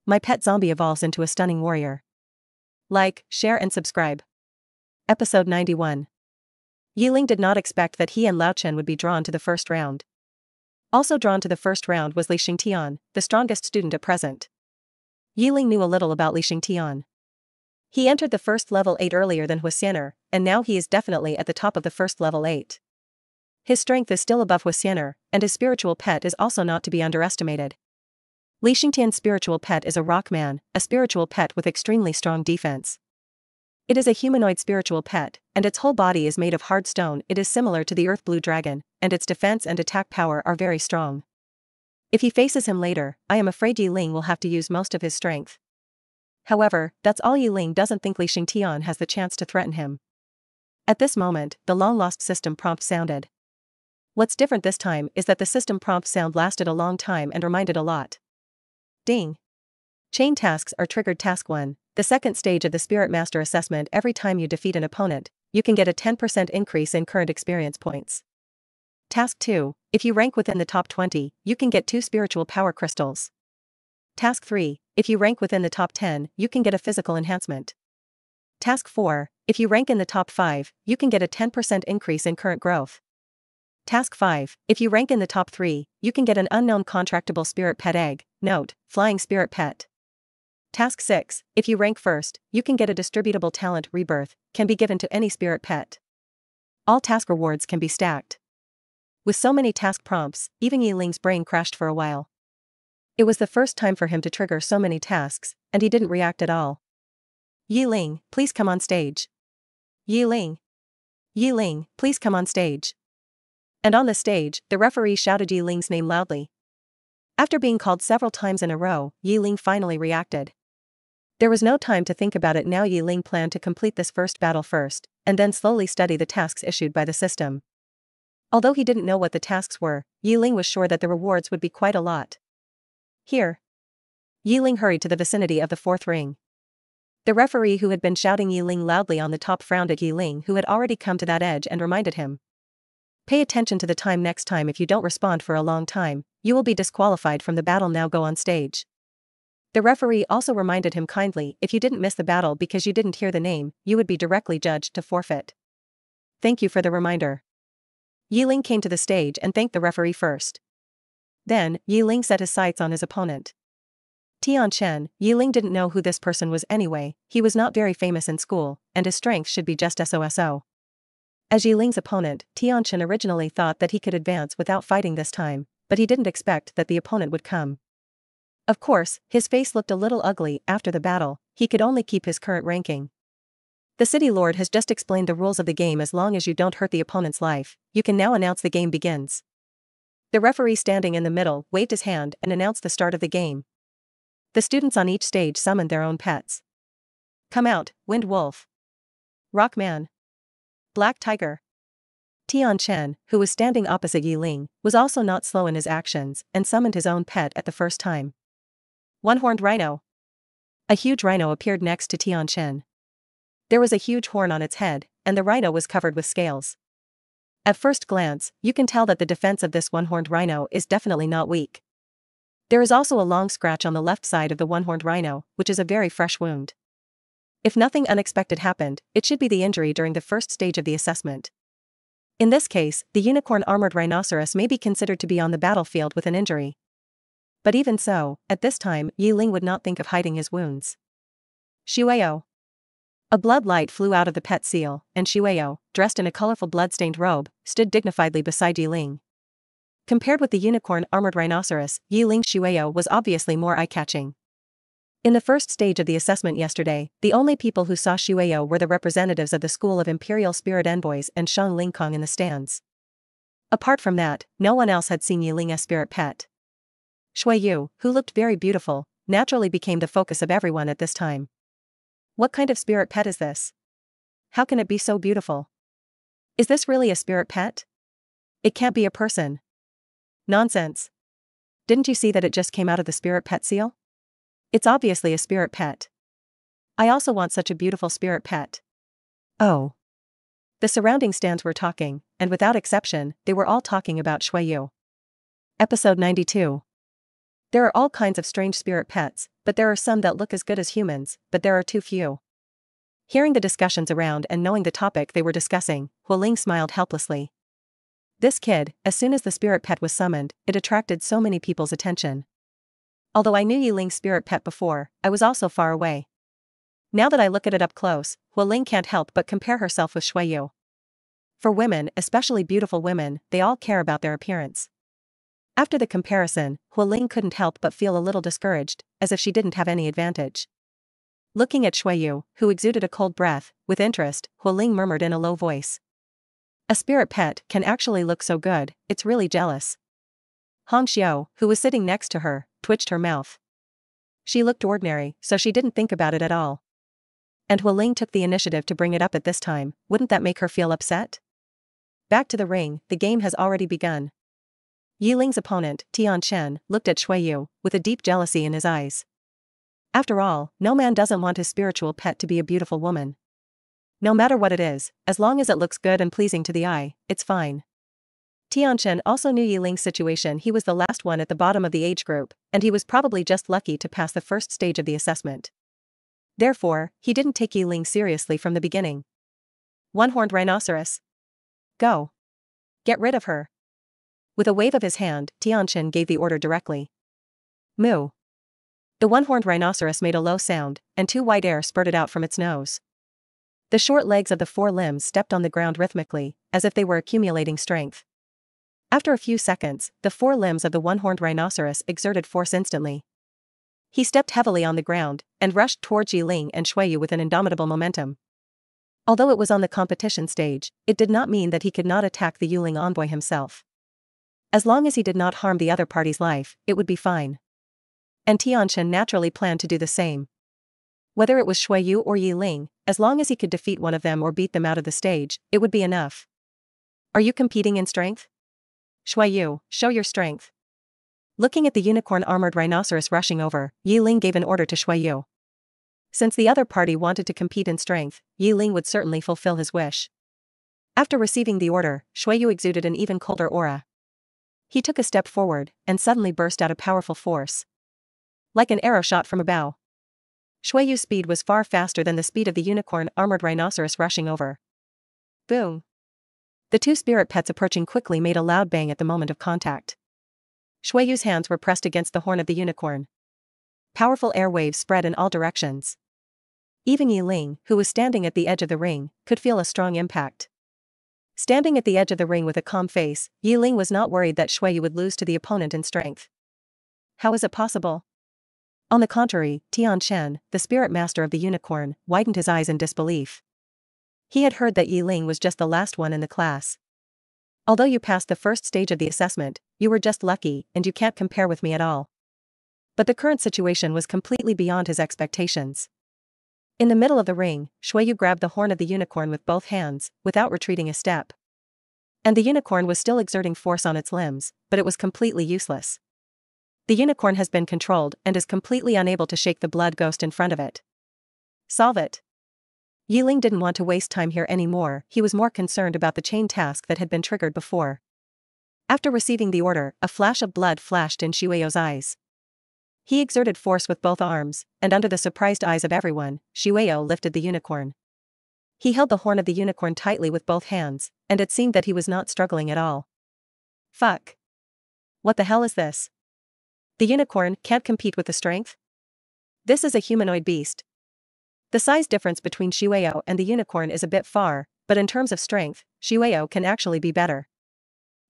My pet zombie evolves into a stunning warrior. Like, share and subscribe. Episode 91. Yiling did not expect that he and Lao Chen would be drawn to the first round. Also drawn to the first round was Li Xingtian, the strongest student at present. Yiling knew a little about Li Xingtian. He entered the first level 8 earlier than Huixiener, and now he is definitely at the top of the first level 8. His strength is still above Huixiener, and his spiritual pet is also not to be underestimated. Li Xingtian's spiritual pet is a rock man, a spiritual pet with extremely strong defense. It is a humanoid spiritual pet, and its whole body is made of hard stone. It is similar to the Earth Blue Dragon, and its defense and attack power are very strong. If he faces him later, I am afraid Yiling will have to use most of his strength. However, that's all. Yiling doesn't think Li Xingtian has the chance to threaten him. At this moment, the long-lost system prompt sounded. What's different this time is that the system prompt sound lasted a long time and reminded a lot. Ding. Chain tasks are triggered. Task 1, the second stage of the Spirit Master assessment. Every time you defeat an opponent, you can get a 10% increase in current experience points. Task 2, if you rank within the top 20, you can get 2 spiritual power crystals. Task 3, if you rank within the top 10, you can get a physical enhancement. Task 4, if you rank in the top 5, you can get a 10% increase in current growth. Task 5, if you rank in the top 3, you can get an unknown contractable spirit pet egg, note, flying spirit pet. Task 6, if you rank first, you can get a distributable talent. Rebirth can be given to any spirit pet. All task rewards can be stacked. With so many task prompts, even Yiling's brain crashed for a while. It was the first time for him to trigger so many tasks, and he didn't react at all. Yiling, please come on stage. Yiling. Yiling, please come on stage. And on the stage, the referee shouted Yiling's name loudly. After being called several times in a row, Yiling finally reacted. There was no time to think about it now. Yiling planned to complete this first battle first, and then slowly study the tasks issued by the system. Although he didn't know what the tasks were, Yiling was sure that the rewards would be quite a lot. Here. Yiling hurried to the vicinity of the 4th ring. The referee who had been shouting Yiling loudly on the top frowned at Yiling, who had already come to that edge, and reminded him. Pay attention to the time next time. If you don't respond for a long time, you will be disqualified from the battle. Now go on stage. The referee also reminded him kindly, if you didn't miss the battle because you didn't hear the name, you would be directly judged to forfeit. Thank you for the reminder. Yiling came to the stage and thanked the referee first. Then, Yiling set his sights on his opponent. Tian Chen. Yiling didn't know who this person was anyway. He was not very famous in school, and his strength should be just so. As Yiling's opponent, Tian Chen originally thought that he could advance without fighting this time, but he didn't expect that the opponent would come. Of course, his face looked a little ugly after the battle. He could only keep his current ranking. The City Lord has just explained the rules of the game. As long as you don't hurt the opponent's life, you can now announce the game begins. The referee standing in the middle waved his hand and announced the start of the game. The students on each stage summoned their own pets. Come out, Wind Wolf. Rockman. Black Tiger. Tian Chen, who was standing opposite Yiling, was also not slow in his actions and summoned his own pet at the first time. One-horned rhino. A huge rhino appeared next to Tian Chen. There was a huge horn on its head, and the rhino was covered with scales. At first glance, you can tell that the defense of this one-horned rhino is definitely not weak. There is also a long scratch on the left side of the one-horned rhino, which is a very fresh wound. If nothing unexpected happened, it should be the injury during the first stage of the assessment. In this case, the unicorn armored rhinoceros may be considered to be on the battlefield with an injury. But even so, at this time, Yiling would not think of hiding his wounds. Shueyo. A blood light flew out of the pet seal, and Shueyo, dressed in a colorful blood-stained robe, stood dignifiedly beside Yiling. Compared with the unicorn armored rhinoceros, Yiling's Shueyo was obviously more eye-catching. In the first stage of the assessment yesterday, the only people who saw Shueyo were the representatives of the School of Imperial Spirit Envoys and Shang Lingkong in the stands. Apart from that, no one else had seen Yiling as spirit pet. Shueyu, who looked very beautiful, naturally became the focus of everyone at this time. What kind of spirit pet is this? How can it be so beautiful? Is this really a spirit pet? It can't be a person. Nonsense. Didn't you see that it just came out of the spirit pet seal? It's obviously a spirit pet. I also want such a beautiful spirit pet. Oh. The surrounding stands were talking, and without exception, they were all talking about Shueyu. Episode 92. There are all kinds of strange spirit pets, but there are some that look as good as humans, but there are too few. Hearing the discussions around and knowing the topic they were discussing, Hualing smiled helplessly. This kid, as soon as the spirit pet was summoned, it attracted so many people's attention. Although I knew Yiling's spirit pet before, I was also far away. Now that I look at it up close, Hualing can't help but compare herself with Xueyu. For women, especially beautiful women, they all care about their appearance. After the comparison, Hualing couldn't help but feel a little discouraged, as if she didn't have any advantage. Looking at Xueyu, who exuded a cold breath, with interest, Hualing murmured in a low voice. A spirit pet can actually look so good, it's really jealous. Hong Xiao, who was sitting next to her, twitched her mouth. She looked ordinary, so she didn't think about it at all. And Hualing took the initiative to bring it up at this time, wouldn't that make her feel upset? Back to the ring, the game has already begun. Yiling's opponent, Tian Chen, looked at Xueyu, with a deep jealousy in his eyes. After all, no man doesn't want his spiritual pet to be a beautiful woman. No matter what it is, as long as it looks good and pleasing to the eye, it's fine. Tian Chen also knew Yiling's situation. He was the last one at the bottom of the age group, and he was probably just lucky to pass the first stage of the assessment. Therefore, he didn't take Yiling seriously from the beginning. One-horned rhinoceros. Go. Get rid of her. With a wave of his hand, Tian Chen gave the order directly. Moo. The one-horned rhinoceros made a low sound, and two white air spurted out from its nose. The short legs of the four limbs stepped on the ground rhythmically, as if they were accumulating strength. After a few seconds, the four limbs of the one-horned rhinoceros exerted force instantly. He stepped heavily on the ground, and rushed towards Yiling and Xueyu with an indomitable momentum. Although it was on the competition stage, it did not mean that he could not attack the Yiling envoy himself. As long as he did not harm the other party's life, it would be fine. And Tian Chen naturally planned to do the same. Whether it was Xueyu or Yiling, as long as he could defeat one of them or beat them out of the stage, it would be enough. Are you competing in strength? Xueyu, show your strength. Looking at the unicorn-armored rhinoceros rushing over, Yiling gave an order to Xueyu. Since the other party wanted to compete in strength, Yiling would certainly fulfill his wish. After receiving the order, Xueyu exuded an even colder aura. He took a step forward, and suddenly burst out a powerful force. Like an arrow shot from a bow. Xueyu's speed was far faster than the speed of the unicorn-armored rhinoceros rushing over. Boom. The two spirit pets approaching quickly made a loud bang at the moment of contact. Xueyu's hands were pressed against the horn of the unicorn. Powerful air waves spread in all directions. Even Yiling, who was standing at the edge of the ring, could feel a strong impact. Standing at the edge of the ring with a calm face, Yiling was not worried that Xueyu would lose to the opponent in strength. How is it possible? On the contrary, Tian Chen, the spirit master of the unicorn, widened his eyes in disbelief. He had heard that Yiling was just the last one in the class. Although you passed the first stage of the assessment, you were just lucky, and you can't compare with me at all. But the current situation was completely beyond his expectations. In the middle of the ring, Xueyu grabbed the horn of the unicorn with both hands, without retreating a step. And the unicorn was still exerting force on its limbs, but it was completely useless. The unicorn has been controlled and is completely unable to shake the blood ghost in front of it. Solve it. Yiling didn't want to waste time here anymore. He was more concerned about the chain task that had been triggered before. After receiving the order, a flash of blood flashed in Xueyu's eyes. He exerted force with both arms, and under the surprised eyes of everyone, Xueyu lifted the unicorn. He held the horn of the unicorn tightly with both hands, and it seemed that he was not struggling at all. Fuck. What the hell is this? The unicorn can't compete with the strength? This is a humanoid beast. The size difference between Xueyu and the unicorn is a bit far, but in terms of strength, Xueyu can actually be better.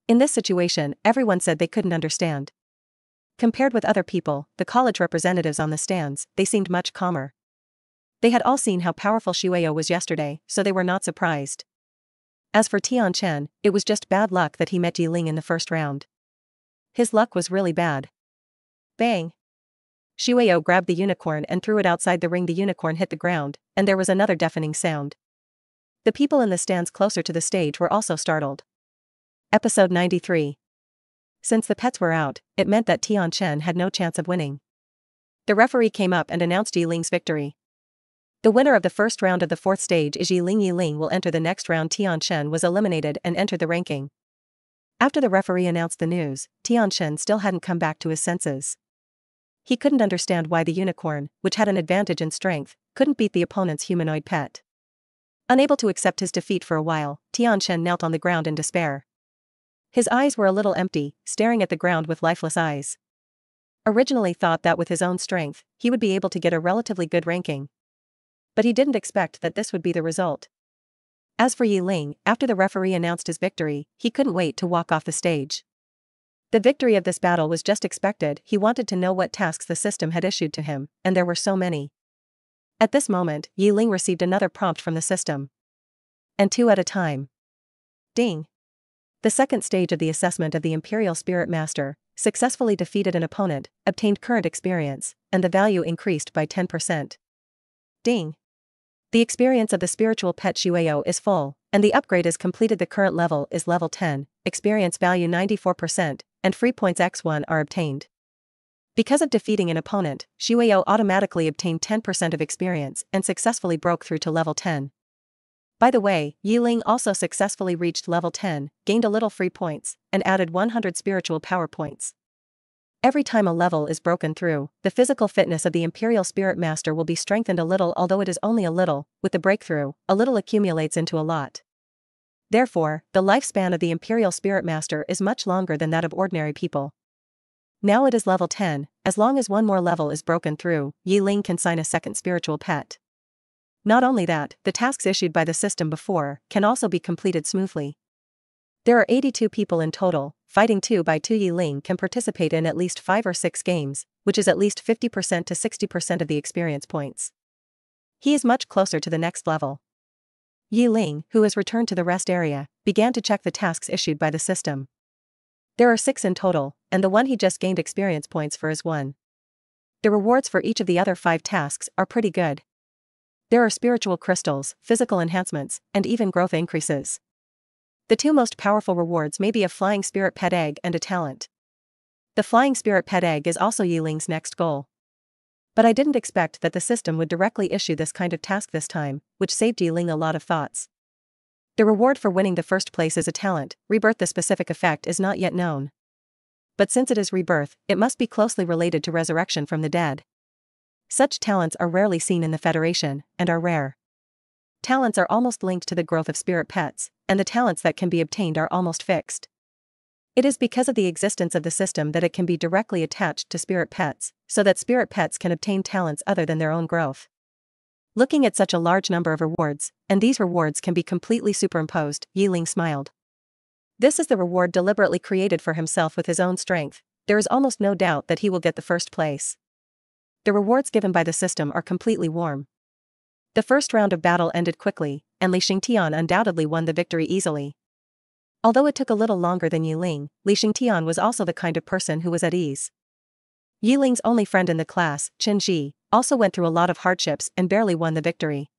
In this situation, everyone said they couldn't understand. Compared with other people, the college representatives on the stands, they seemed much calmer. They had all seen how powerful Xueyu was yesterday, so they were not surprised. As for Tian Chen, it was just bad luck that he met Yiling in the first round. His luck was really bad. Bang! Xueyu grabbed the unicorn and threw it outside the ring. The unicorn hit the ground, and there was another deafening sound. The people in the stands closer to the stage were also startled. Episode 93. Since the pets were out, it meant that Tian Chen had no chance of winning. The referee came up and announced Yiling's victory. The winner of the first round of the fourth stage is Yiling. Yiling will enter the next round. Tian Chen was eliminated and entered the ranking. After the referee announced the news, Tian Chen still hadn't come back to his senses. he couldn't understand why the unicorn, which had an advantage in strength, couldn't beat the opponent's humanoid pet. Unable to accept his defeat for a while, Tian Shen knelt on the ground in despair. His eyes were a little empty, staring at the ground with lifeless eyes. Originally thought that with his own strength, he would be able to get a relatively good ranking. But he didn't expect that this would be the result. As for Yi Ling, after the referee announced his victory, he couldn't wait to walk off the stage. The victory of this battle was just expected. He wanted to know what tasks the system had issued to him, and there were so many. At this moment, Yi Ling received another prompt from the system. And 2 at a time. Ding! The second stage of the assessment of the Imperial Spirit Master successfully defeated an opponent, obtained current experience, and the value increased by 10%. Ding! The experience of the spiritual pet Shueyo is full, and the upgrade is completed. The current level is level 10, experience value 94%, and free points x1 are obtained. Because of defeating an opponent, Shueyo automatically obtained 10% of experience and successfully broke through to level 10. By the way, Yi Ling also successfully reached level 10, gained a little free points, and added 100 spiritual power points. Every time a level is broken through, the physical fitness of the Imperial Spirit Master will be strengthened a little. Although it is only a little, with the breakthrough, a little accumulates into a lot. Therefore, the lifespan of the Imperial Spirit Master is much longer than that of ordinary people. Now it is level 10, as long as one more level is broken through, Yi Ling can sign a second spiritual pet. Not only that, the tasks issued by the system before can also be completed smoothly. There are 82 people in total, fighting 2 by 2. Yi Ling can participate in at least 5 or 6 games, which is at least 50% to 60% of the experience points. He is much closer to the next level. Yi Ling, who has returned to the rest area, began to check the tasks issued by the system. There are 6 in total, and the one he just gained experience points for is 1. The rewards for each of the other 5 tasks are pretty good. There are spiritual crystals, physical enhancements, and even growth increases. The 2 most powerful rewards may be a flying spirit pet egg and a talent. The flying spirit pet egg is also Yi Ling's next goal. But I didn't expect that the system would directly issue this kind of task this time, which saved Yi Ling a lot of thoughts. The reward for winning the first place is a talent, rebirth. The specific effect is not yet known. But since it is rebirth, it must be closely related to resurrection from the dead. Such talents are rarely seen in the Federation, and are rare. Talents are almost linked to the growth of spirit pets, and the talents that can be obtained are almost fixed. It is because of the existence of the system that it can be directly attached to spirit pets, so that spirit pets can obtain talents other than their own growth. Looking at such a large number of rewards, and these rewards can be completely superimposed, Yi Ling smiled. This is the reward deliberately created for himself with his own strength. There is almost no doubt that he will get the first place. The rewards given by the system are completely warm. The first round of battle ended quickly, and Li Xingtian undoubtedly won the victory easily. Although it took a little longer than Yi Ling, Li Xingtian was also the kind of person who was at ease. Yi Ling's only friend in the class, Qin Ji, also went through a lot of hardships and barely won the victory.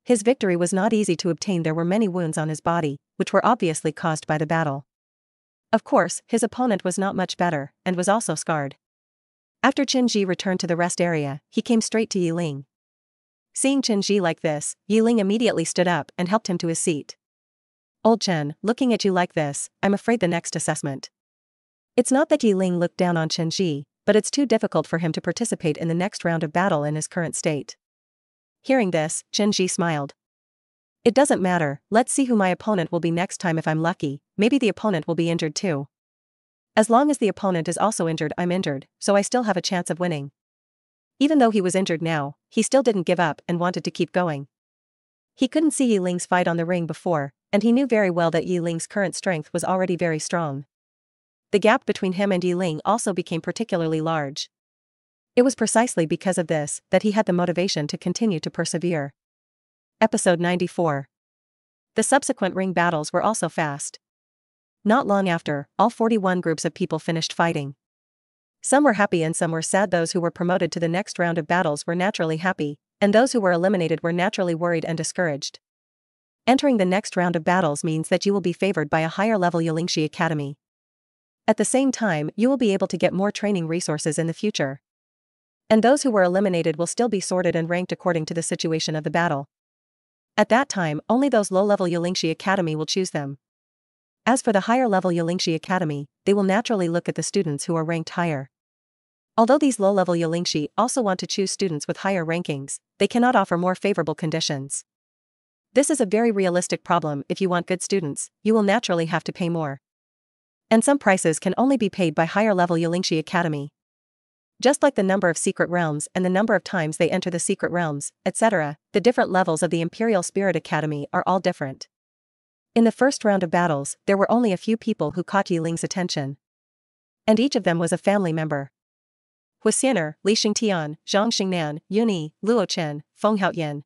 His victory was not easy to obtain. There were many wounds on his body, which were obviously caused by the battle. Of course, his opponent was not much better, and was also scarred. After Qin Ji returned to the rest area, he came straight to Yi Ling. Seeing Qin Ji like this, Yi Ling immediately stood up and helped him to his seat. Old Chen, looking at you like this, I'm afraid the next assessment. It's not that Yi Ling looked down on Qin Ji, but it's too difficult for him to participate in the next round of battle in his current state. Hearing this, Qin Ji smiled. It doesn't matter, let's see who my opponent will be next time. If I'm lucky, maybe the opponent will be injured too. As long as the opponent is also injured, I'm injured, so I still have a chance of winning. Even though he was injured now, he still didn't give up and wanted to keep going. He couldn't see Yi Ling's fight on the ring before, and he knew very well that Yi Ling's current strength was already very strong. The gap between him and Yi Ling also became particularly large. It was precisely because of this that he had the motivation to continue to persevere. Episode 94. The subsequent ring battles were also fast. Not long after, all 41 groups of people finished fighting. Some were happy and some were sad. Those who were promoted to the next round of battles were naturally happy, and those who were eliminated were naturally worried and discouraged. Entering the next round of battles means that you will be favored by a higher level Yulingshi Academy. At the same time, you will be able to get more training resources in the future. And those who were eliminated will still be sorted and ranked according to the situation of the battle. At that time, only those low-level Yulingshi Academy will choose them. As for the higher-level Yulingshi Academy, they will naturally look at the students who are ranked higher. Although these low-level Yulingshi also want to choose students with higher rankings, they cannot offer more favorable conditions. This is a very realistic problem. If you want good students, you will naturally have to pay more. And some prices can only be paid by higher-level Yulingshi Academy. Just like the number of secret realms and the number of times they enter the secret realms, etc., the different levels of the Imperial Spirit Academy are all different. In the first round of battles, there were only a few people who caught Yiling's attention. And each of them was a family member. Huixiner, Li Xingtian, Zhang Xingnan, Yuni, Luo Chen, Feng Haoyan.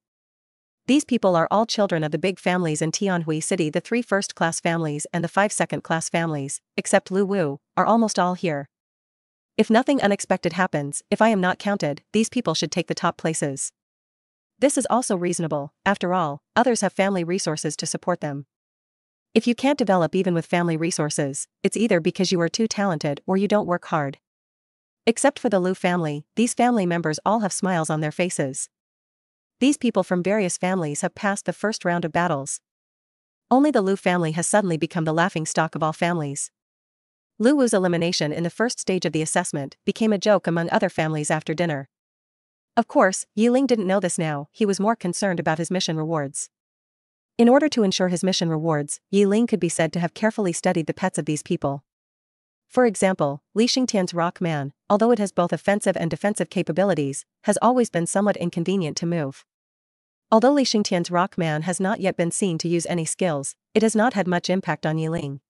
These people are all children of the big families in Tianhui City. The 3 first-class families and the 5 second-class families, except Lu Wu, are almost all here. If nothing unexpected happens, if I am not counted, these people should take the top places. This is also reasonable. After all, others have family resources to support them. If you can't develop even with family resources, it's either because you are too talented or you don't work hard. Except for the Lu family, these family members all have smiles on their faces. These people from various families have passed the first round of battles. Only the Lu family has suddenly become the laughingstock of all families. Lu Wu's elimination in the first stage of the assessment became a joke among other families after dinner. Of course, Yiling didn't know this now. He was more concerned about his mission rewards. In order to ensure his mission rewards, Yiling could be said to have carefully studied the pets of these people. For example, Li Xingtian's Rock Man, although it has both offensive and defensive capabilities, has always been somewhat inconvenient to move. Although Li Xingtian's Rock Man has not yet been seen to use any skills, it has not had much impact on Yiling.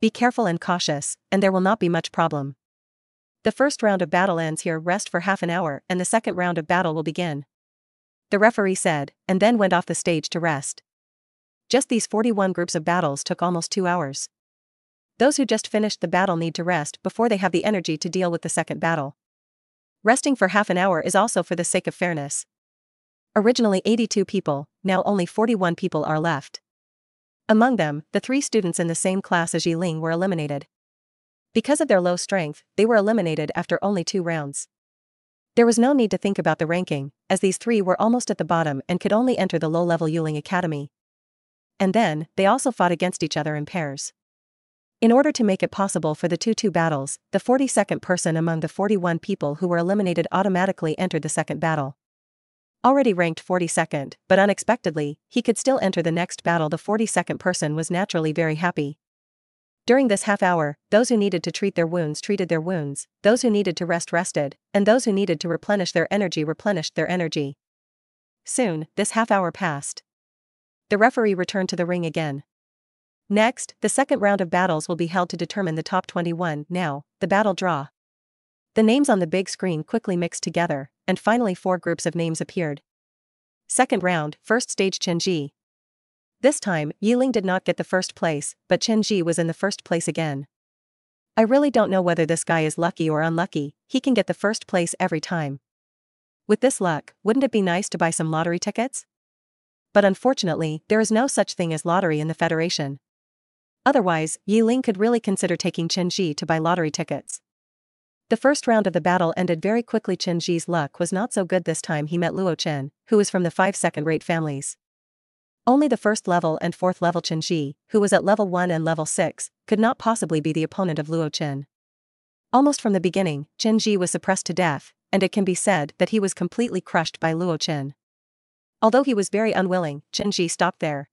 Be careful and cautious, and there will not be much problem. The first round of battle ends here. Rest for half an hour and the second round of battle will begin. The referee said, and then went off the stage to rest. Just these 41 groups of battles took almost 2 hours. Those who just finished the battle need to rest before they have the energy to deal with the second battle. Resting for half an hour is also for the sake of fairness. Originally 82 people, now only 41 people are left. Among them, the 3 students in the same class as Yiling were eliminated. Because of their low strength, they were eliminated after only 2 rounds. There was no need to think about the ranking, as these 3 were almost at the bottom and could only enter the low-level Yiling Academy. And then, they also fought against each other in pairs. In order to make it possible for the 2-2 battles, the 42nd person among the 41 people who were eliminated automatically entered the second battle. Already ranked 42nd, but unexpectedly, he could still enter the next battle. The 42nd person was naturally very happy. During this half hour, those who needed to treat their wounds treated their wounds, those who needed to rest rested, and those who needed to replenish their energy replenished their energy. Soon, this half hour passed. The referee returned to the ring again. Next, the second round of battles will be held to determine the top 21. Now, the battle draw. The names on the big screen quickly mixed together, and finally 4 groups of names appeared. Second round, first stage Chen Ji. This time, Yiling did not get the first place, but Chen Ji was in the first place again. I really don't know whether this guy is lucky or unlucky. He can get the first place every time. With this luck, wouldn't it be nice to buy some lottery tickets? But unfortunately, there is no such thing as lottery in the Federation. Otherwise, Yiling could really consider taking Chen Ji to buy lottery tickets. The first round of the battle ended very quickly. Chen Ji's luck was not so good this time. He met Luo Chen, who was from the 5 second-rate families. Only the first level and 4th level Chen Ji, who was at level 1 and level 6, could not possibly be the opponent of Luo Chen. Almost from the beginning, Chen Ji was suppressed to death, and it can be said that he was completely crushed by Luo Chen. Although he was very unwilling, Chen Ji stopped there.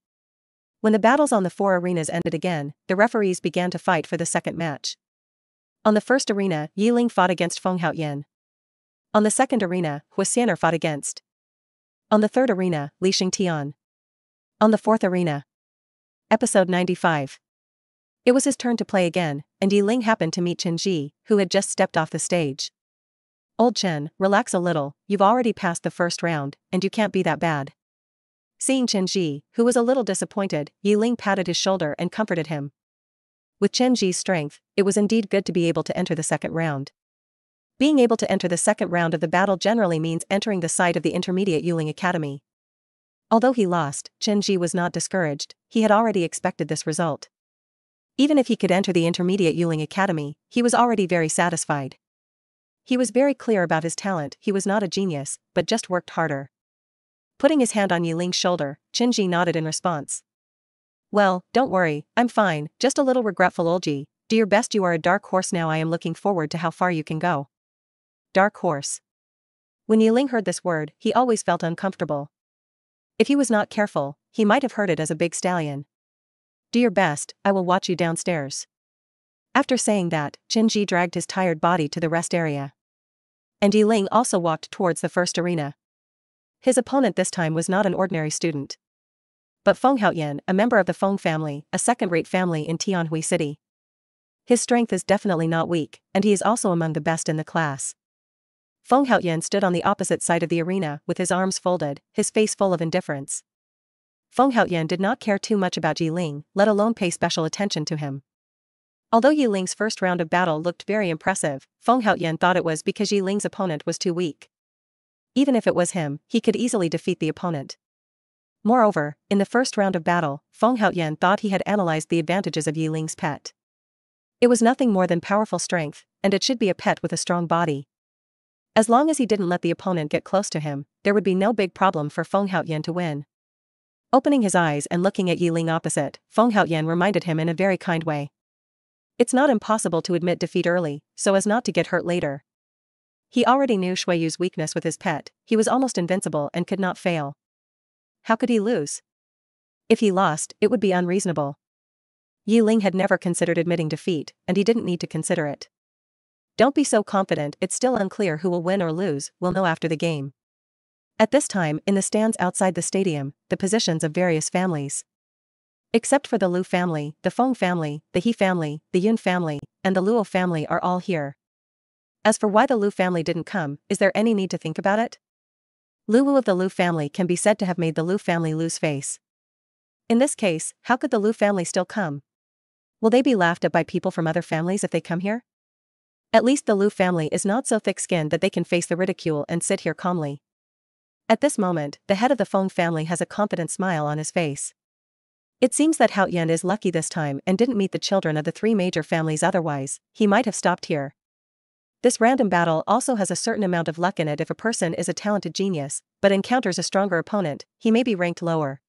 When the battles on the 4 arenas ended again, the referees began to fight for the second match. On the first arena, Yiling fought against Feng Haoyan. On the second arena, Huixiner fought against. On the third arena, Li Xingtian. On the fourth arena. Episode 95. It was his turn to play again, and Yiling happened to meet Chen Ji, who had just stepped off the stage. Old Chen, relax a little, you've already passed the first round, and you can't be that bad. Seeing Chen Ji, who was a little disappointed, Yiling patted his shoulder and comforted him. With Chen Ji's strength, it was indeed good to be able to enter the second round. Being able to enter the second round of the battle generally means entering the site of the intermediate Yiling Academy. Although he lost, Chen Ji was not discouraged. He had already expected this result. Even if he could enter the intermediate Yiling Academy, he was already very satisfied. He was very clear about his talent. He was not a genius, but just worked harder. Putting his hand on Yiling's shoulder, Chen Ji nodded in response. Well, don't worry, I'm fine, just a little regretful. Old Ji, do your best. You are a dark horse now. I am looking forward to how far you can go. Dark horse. When Yiling heard this word, he always felt uncomfortable. If he was not careful, he might have heard it as a big stallion. Do your best, I will watch you downstairs. After saying that, Qin Ji dragged his tired body to the rest area. And Yiling also walked towards the first arena. His opponent this time was not an ordinary student, but Feng Haoyan, a member of the Feng family, a second-rate family in Tianhui City. His strength is definitely not weak, and he is also among the best in the class. Feng Haoyan stood on the opposite side of the arena with his arms folded, his face full of indifference. Feng Haoyan did not care too much about Yiling, let alone pay special attention to him. Although Yiling's first round of battle looked very impressive, Feng Haoyan thought it was because Yiling's opponent was too weak. Even if it was him, he could easily defeat the opponent. Moreover, in the first round of battle, Feng Haoyan thought he had analyzed the advantages of Yiling's pet. It was nothing more than powerful strength, and it should be a pet with a strong body. As long as he didn't let the opponent get close to him, there would be no big problem for Feng Haoyan to win. Opening his eyes and looking at Yiling opposite, Feng Haoyan reminded him in a very kind way. It's not impossible to admit defeat early, so as not to get hurt later. He already knew Shuiyu's weakness with his pet, he was almost invincible and could not fail. How could he lose? If he lost, it would be unreasonable. Yiling had never considered admitting defeat, and he didn't need to consider it. Don't be so confident, it's still unclear who will win or lose, we'll know after the game. At this time, in the stands outside the stadium, the positions of various families. Except for the Lu family, the Feng family, the He family, the Yun family, and the Luo family are all here. As for why the Lu family didn't come, is there any need to think about it? Lu Wu of the Lu family can be said to have made the Lu family lose face. In this case, how could the Lu family still come? Will they be laughed at by people from other families if they come here? At least the Lu family is not so thick-skinned that they can face the ridicule and sit here calmly. At this moment, the head of the Feng family has a confident smile on his face. It seems that Haoyan is lucky this time and didn't meet the children of the three major families, otherwise, he might have stopped here. This random battle also has a certain amount of luck in it. If a person is a talented genius, but encounters a stronger opponent, he may be ranked lower.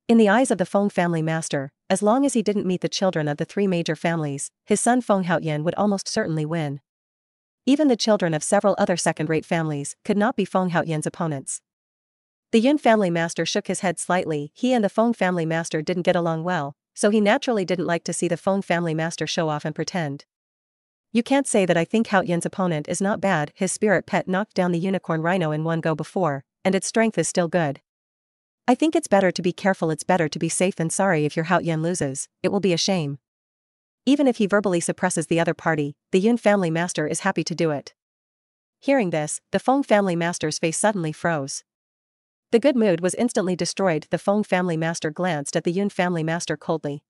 In the eyes of the Feng family master, as long as he didn't meet the children of the three major families, his son Feng Haoyan would almost certainly win. Even the children of several other second-rate families could not be Feng Haoyan's opponents. The Yun family master shook his head slightly. He and the Feng family master didn't get along well, so he naturally didn't like to see the Feng family master show off and pretend. You can't say that I think Haoyan's opponent is not bad. His spirit pet knocked down the unicorn rhino in one go before, and its strength is still good. I think it's better to be careful. It's better to be safe than sorry. If your Haoyan loses, it will be a shame. Even if he verbally suppresses the other party, the Yun family master is happy to do it. Hearing this, the Feng family master's face suddenly froze. The good mood was instantly destroyed. The Feng family master glanced at the Yun family master coldly.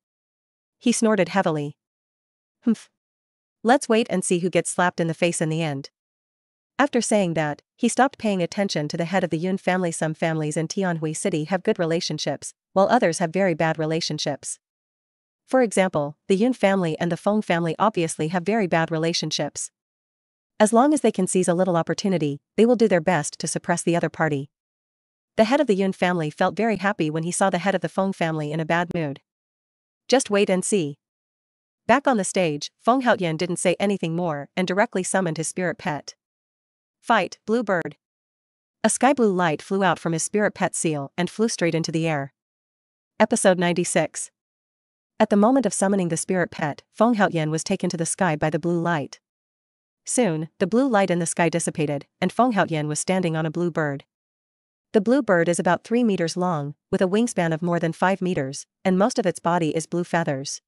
He snorted heavily. Humph. Let's wait and see who gets slapped in the face in the end. After saying that, he stopped paying attention to the head of the Yun family. Some families in Tianhui City have good relationships, while others have very bad relationships. For example, the Yun family and the Feng family obviously have very bad relationships. As long as they can seize a little opportunity, they will do their best to suppress the other party. The head of the Yun family felt very happy when he saw the head of the Feng family in a bad mood. Just wait and see. Back on the stage, Feng Haoyan didn't say anything more and directly summoned his spirit pet. Fight, Blue Bird. A sky blue light flew out from his spirit pet seal and flew straight into the air. Episode 96. At the moment of summoning the spirit pet, Feng Haoyan was taken to the sky by the blue light. Soon, the blue light in the sky dissipated, and Feng Haoyan was standing on a blue bird. The blue bird is about 3 meters long, with a wingspan of more than 5 meters, and most of its body is blue feathers.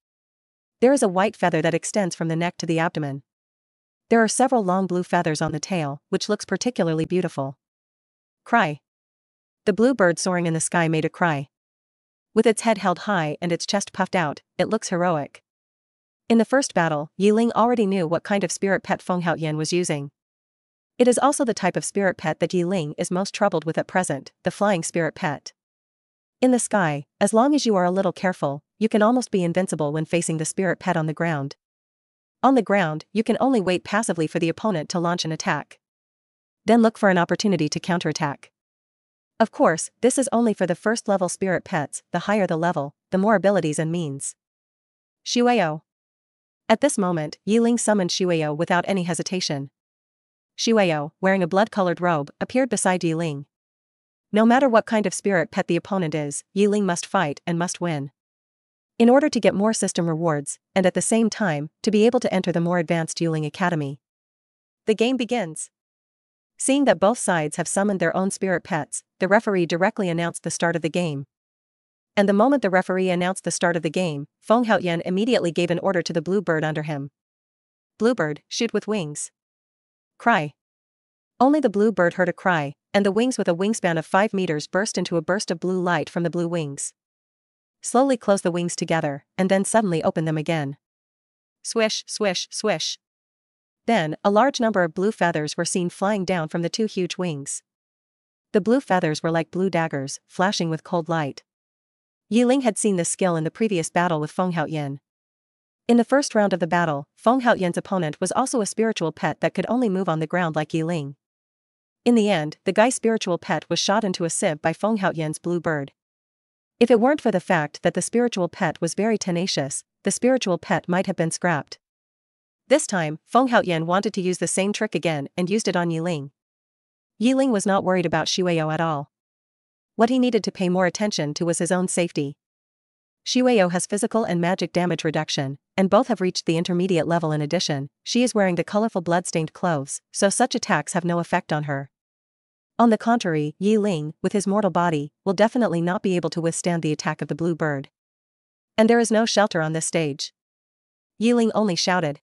There is a white feather that extends from the neck to the abdomen. There are several long blue feathers on the tail, which looks particularly beautiful. Cry. The blue bird soaring in the sky made a cry. With its head held high and its chest puffed out, it looks heroic. In the first battle, Yiling already knew what kind of spirit pet Feng Haoyan was using. It is also the type of spirit pet that Yiling is most troubled with at present, the flying spirit pet. In the sky, as long as you are a little careful, you can almost be invincible when facing the spirit pet on the ground. On the ground, you can only wait passively for the opponent to launch an attack. Then look for an opportunity to counterattack. Of course, this is only for the first level spirit pets. The higher the level, the more abilities and means. Shuio. At this moment, Yiling summoned Shuio without any hesitation. Shueyo, wearing a blood-colored robe, appeared beside Yi Ling. No matter what kind of spirit pet the opponent is, Yi Ling must fight and must win. In order to get more system rewards, and at the same time, to be able to enter the more advanced Yuling Academy. The game begins. Seeing that both sides have summoned their own spirit pets, the referee directly announced the start of the game. And the moment the referee announced the start of the game, Feng Haoyan immediately gave an order to the blue bird under him. Bluebird, shoot with wings. Cry. Only the blue bird heard a cry, and the wings with a wingspan of 5 meters burst into a burst of blue light from the blue wings. Slowly close the wings together, and then suddenly open them again. Swish, swish, swish. Then, a large number of blue feathers were seen flying down from the 2 huge wings. The blue feathers were like blue daggers, flashing with cold light. Yi Ling had seen this skill in the previous battle with Feng Haoyan. In the first round of the battle, Feng Haoyan's opponent was also a spiritual pet that could only move on the ground like Yi Ling. In the end, the guy's spiritual pet was shot into a sieve by Feng Haoyan's blue bird. If it weren't for the fact that the spiritual pet was very tenacious, the spiritual pet might have been scrapped. This time, Feng Haoyan wanted to use the same trick again and used it on Yi Ling. Yi Ling was not worried about Shueyo at all. What he needed to pay more attention to was his own safety. Shueyo has physical and magic damage reduction, and both have reached the intermediate level. In addition, she is wearing the colorful blood-stained clothes, so such attacks have no effect on her. On the contrary, Yi Ling, with his mortal body, will definitely not be able to withstand the attack of the blue bird. And there is no shelter on this stage. Yi Ling only shouted.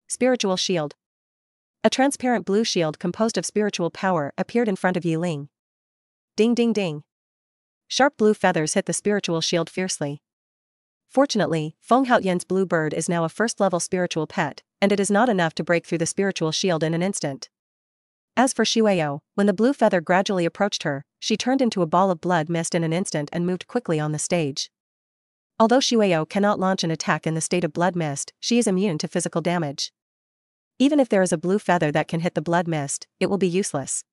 Spiritual shield. A transparent blue shield composed of spiritual power appeared in front of Yi Ling. Ding ding ding. Sharp blue feathers hit the spiritual shield fiercely. Fortunately, Feng Haoyan's blue bird is now a first-level spiritual pet, and it is not enough to break through the spiritual shield in an instant. As for Shueyo, when the blue feather gradually approached her, she turned into a ball of blood mist in an instant and moved quickly on the stage. Although Shueyo cannot launch an attack in the state of blood mist, she is immune to physical damage. Even if there is a blue feather that can hit the blood mist, it will be useless.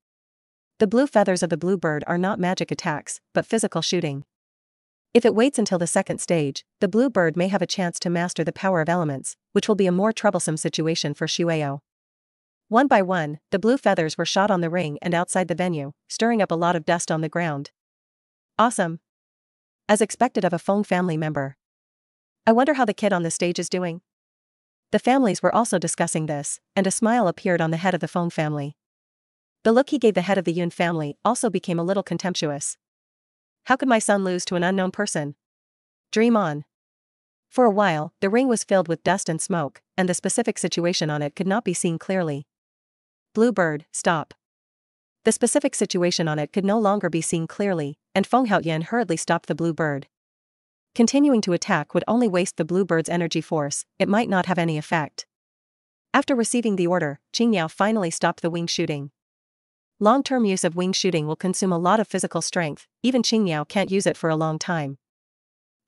The blue feathers of the blue bird are not magic attacks, but physical shooting. If it waits until the second stage, the blue bird may have a chance to master the power of elements, which will be a more troublesome situation for Shueyo. One by one, the blue feathers were shot on the ring and outside the venue, stirring up a lot of dust on the ground. Awesome. As expected of a Feng family member. I wonder how the kid on the stage is doing. The families were also discussing this, and a smile appeared on the head of the Feng family. The look he gave the head of the Yun family also became a little contemptuous. How could my son lose to an unknown person? Dream on. For a while, the ring was filled with dust and smoke, and the specific situation on it could not be seen clearly. Blue bird, stop. The specific situation on it could no longer be seen clearly, and Feng Haoyan hurriedly stopped the blue bird. Continuing to attack would only waste the blue bird's energy force, it might not have any effect. After receiving the order, Qingyao finally stopped the wing shooting. Long-term use of wing shooting will consume a lot of physical strength, even Qingyao can't use it for a long time.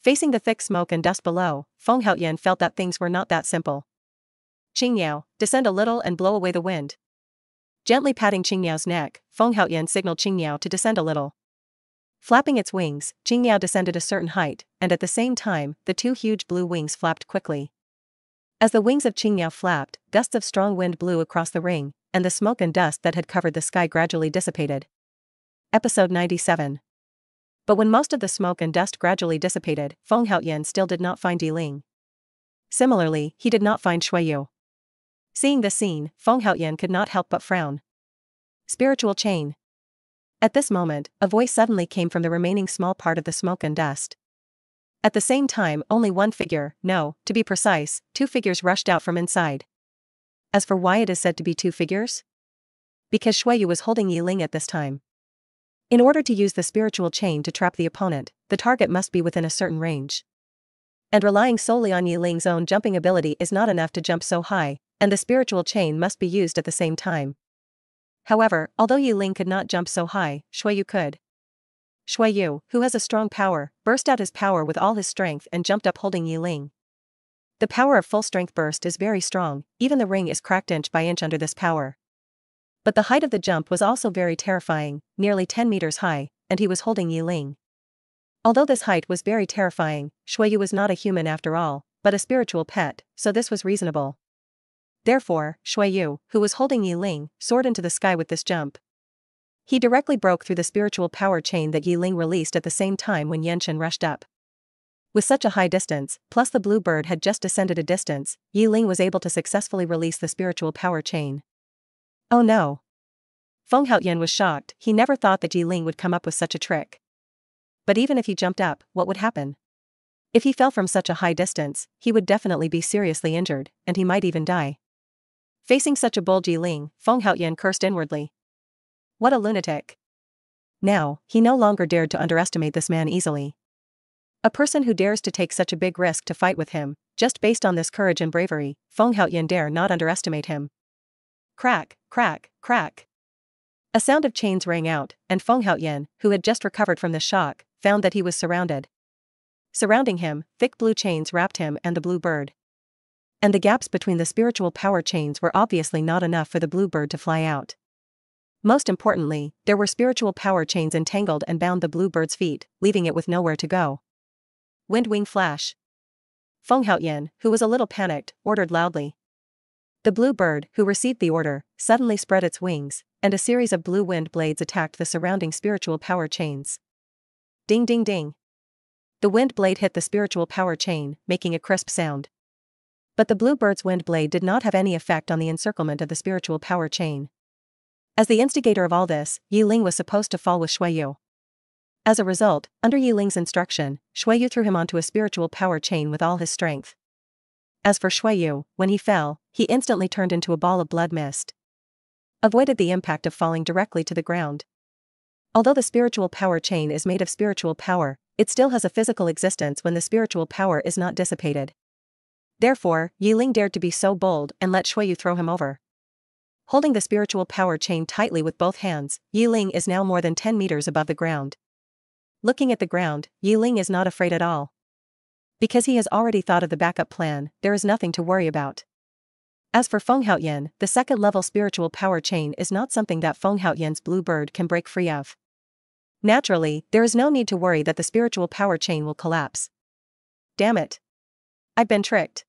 Facing the thick smoke and dust below, Feng Haoyan felt that things were not that simple. Qingyao, descend a little and blow away the wind. Gently patting Qingyao's neck, Feng Haoyan signaled Qingyao to descend a little. Flapping its wings, Qingyao descended a certain height, and at the same time, the 2 huge blue wings flapped quickly. As the wings of Qingyao flapped, gusts of strong wind blew across the ring, and the smoke and dust that had covered the sky gradually dissipated. Episode 97. But when most of the smoke and dust gradually dissipated, Feng Haoyan still did not find Yi Ling. Similarly, he did not find Shueyo. Seeing this scene, Feng Haoyan could not help but frown. Spiritual chain. At this moment, a voice suddenly came from the remaining small part of the smoke and dust. At the same time, only one figure, no, to be precise, 2 figures rushed out from inside. As for why it is said to be 2 figures? Because Shueyo was holding Yi Ling at this time. In order to use the spiritual chain to trap the opponent, the target must be within a certain range. And relying solely on Yi Ling's own jumping ability is not enough to jump so high, and the spiritual chain must be used at the same time. However, although Yi Ling could not jump so high, Shueyo could. Shueyo, who has a strong power, burst out his power with all his strength and jumped up holding Yi Ling. The power of full strength burst is very strong, even the ring is cracked inch by inch under this power. But the height of the jump was also very terrifying, nearly 10 meters high, and he was holding Yi Ling. Although this height was very terrifying, Shueyo was not a human after all, but a spiritual pet, so this was reasonable. Therefore, Shui Yu, who was holding Yi Ling, soared into the sky with this jump. He directly broke through the spiritual power chain that Yi Ling released at the same time when Yanchen rushed up. With such a high distance, plus the blue bird had just descended a distance, Yi Ling was able to successfully release the spiritual power chain. Oh no! Feng Haoyan was shocked. He never thought that Yi Ling would come up with such a trick. But even if he jumped up, what would happen? If he fell from such a high distance, he would definitely be seriously injured, and he might even die. Facing such a bold Yi Ling, Feng Haoyan cursed inwardly. What a lunatic! Now, he no longer dared to underestimate this man easily. A person who dares to take such a big risk to fight with him, just based on this courage and bravery, Feng Haoyan dare not underestimate him. Crack, crack, crack. A sound of chains rang out, and Feng Haoyan, who had just recovered from the shock, found that he was surrounded. Surrounding him, thick blue chains wrapped him and the blue bird. And the gaps between the spiritual power chains were obviously not enough for the blue bird to fly out. Most importantly, there were spiritual power chains entangled and bound the blue bird's feet, leaving it with nowhere to go. Wind wing flash. Feng Haoyan, who was a little panicked, ordered loudly. The blue bird, who received the order, suddenly spread its wings, and a series of blue wind blades attacked the surrounding spiritual power chains. Ding ding ding. The wind blade hit the spiritual power chain, making a crisp sound. But the blue bird's wind blade did not have any effect on the encirclement of the spiritual power chain. As the instigator of all this, Yi Ling was supposed to fall with Shui Yu. As a result, under Yi Ling's instruction, Shui Yu threw him onto a spiritual power chain with all his strength. As for Shui Yu, when he fell, he instantly turned into a ball of blood mist. Avoided the impact of falling directly to the ground. Although the spiritual power chain is made of spiritual power, it still has a physical existence when the spiritual power is not dissipated. Therefore, Yi Ling dared to be so bold and let Shui Yu throw him over. Holding the spiritual power chain tightly with both hands, Yi Ling is now more than 10 meters above the ground. Looking at the ground, Yi Ling is not afraid at all. Because he has already thought of the backup plan, there is nothing to worry about. As for Feng Haoyan, the second-level spiritual power chain is not something that Feng Haoyan's blue bird can break free of. Naturally, there is no need to worry that the spiritual power chain will collapse. Damn it! I've been tricked.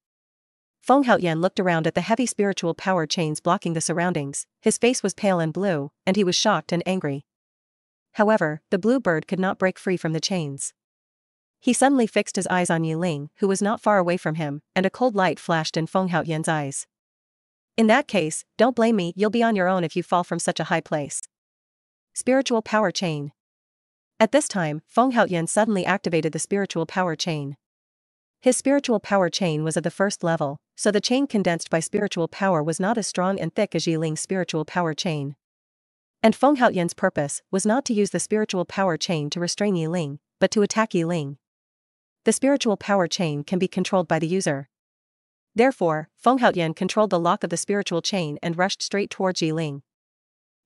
Feng Haoyan looked around at the heavy spiritual power chains blocking the surroundings. His face was pale and blue, and he was shocked and angry. However, the blue bird could not break free from the chains. He suddenly fixed his eyes on Yi Ling, who was not far away from him, and a cold light flashed in Feng Haoyan's eyes. In that case, don't blame me, you'll be on your own if you fall from such a high place. Spiritual power chain. At this time, Feng Haoyan suddenly activated the spiritual power chain. His spiritual power chain was at the first level, so the chain condensed by spiritual power was not as strong and thick as Yi Ling's spiritual power chain. And Feng Haoyan's purpose was not to use the spiritual power chain to restrain Yi Ling, but to attack Yi Ling. The spiritual power chain can be controlled by the user. Therefore, Feng Haoyan controlled the lock of the spiritual chain and rushed straight towards Yi Ling.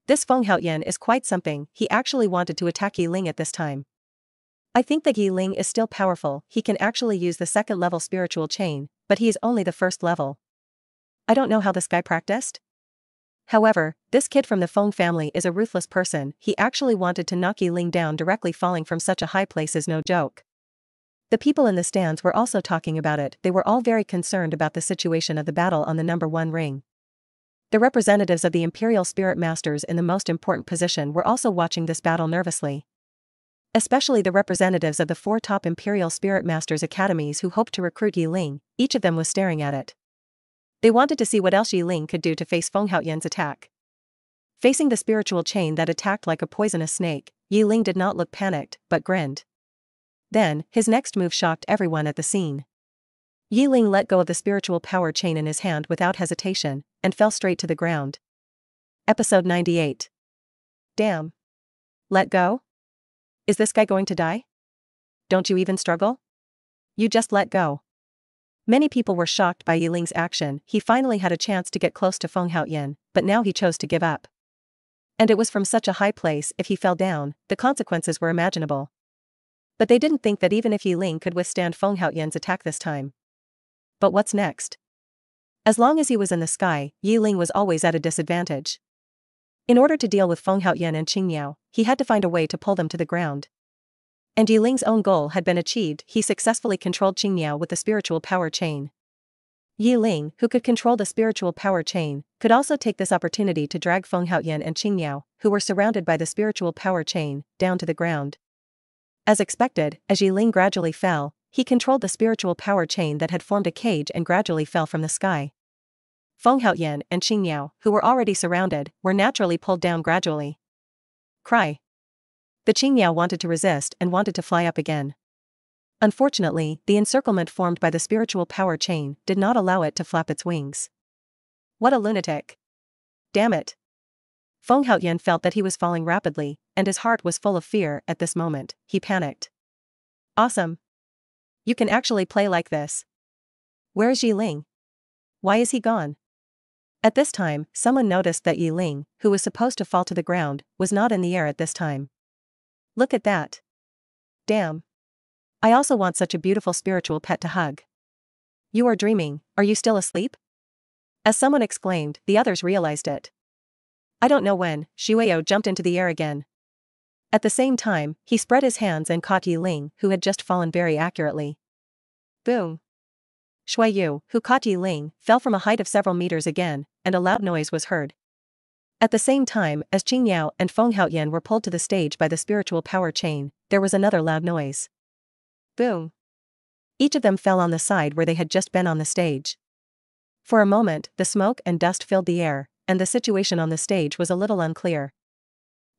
This Feng Haoyan is quite something, he actually wanted to attack Yi Ling at this time. I think that Yi Ling is still powerful, he can actually use the second-level spiritual chain, but he is only the first level. I don't know how this guy practiced. However, this kid from the Feng family is a ruthless person, he actually wanted to knock Yi Ling down directly. Falling from such a high place is no joke. The people in the stands were also talking about it, they were all very concerned about the situation of the battle on the number 1 ring. The representatives of the Imperial Spirit Masters in the most important position were also watching this battle nervously. Especially the representatives of the 4 top Imperial Spirit Masters academies who hoped to recruit Yi Ling, each of them was staring at it. They wanted to see what else Yi Ling could do to face Feng Haoyan's attack. Facing the spiritual chain that attacked like a poisonous snake, Yi Ling did not look panicked, but grinned. Then, his next move shocked everyone at the scene. Yi Ling let go of the spiritual power chain in his hand without hesitation, and fell straight to the ground. Episode 98. Damn. Let go? Is this guy going to die? Don't you even struggle? You just let go. Many people were shocked by Yi Ling's action, he finally had a chance to get close to Feng Haoyan, but now he chose to give up. And it was from such a high place, if he fell down, the consequences were imaginable. But they didn't think that even if Yi Ling could withstand Feng Haoyan's attack this time. But what's next? As long as he was in the sky, Yi Ling was always at a disadvantage. In order to deal with Feng Haoyan and Qingyao, he had to find a way to pull them to the ground. And Yi Ling's own goal had been achieved, he successfully controlled Qingyao with the spiritual power chain. Yi Ling, who could control the spiritual power chain, could also take this opportunity to drag Feng Haoyan and Qing Miao, who were surrounded by the spiritual power chain, down to the ground. As expected, as Yi Ling gradually fell, he controlled the spiritual power chain that had formed a cage and gradually fell from the sky. Feng Haoyan and Qing Miao, who were already surrounded, were naturally pulled down gradually. Cry. The Qing Miao wanted to resist and wanted to fly up again. Unfortunately, the encirclement formed by the spiritual power chain did not allow it to flap its wings. What a lunatic. Damn it. Feng Haoyan felt that he was falling rapidly, and his heart was full of fear at this moment. He panicked. Awesome. You can actually play like this. Where is Yi Ling? Why is he gone? At this time, someone noticed that Yi Ling, who was supposed to fall to the ground, was not in the air at this time. Look at that. Damn. I also want such a beautiful spiritual pet to hug. You are dreaming, are you still asleep? As someone exclaimed, the others realized it. I don't know when, Xueyou jumped into the air again. At the same time, he spread his hands and caught Yi Ling, who had just fallen very accurately. Boom. Xueyou, who caught Yi Ling, fell from a height of several meters again, and a loud noise was heard. At the same time, as Qing Miao and Feng Haoyan were pulled to the stage by the spiritual power chain, there was another loud noise. Boom. Each of them fell on the side where they had just been on the stage. For a moment, the smoke and dust filled the air, and the situation on the stage was a little unclear.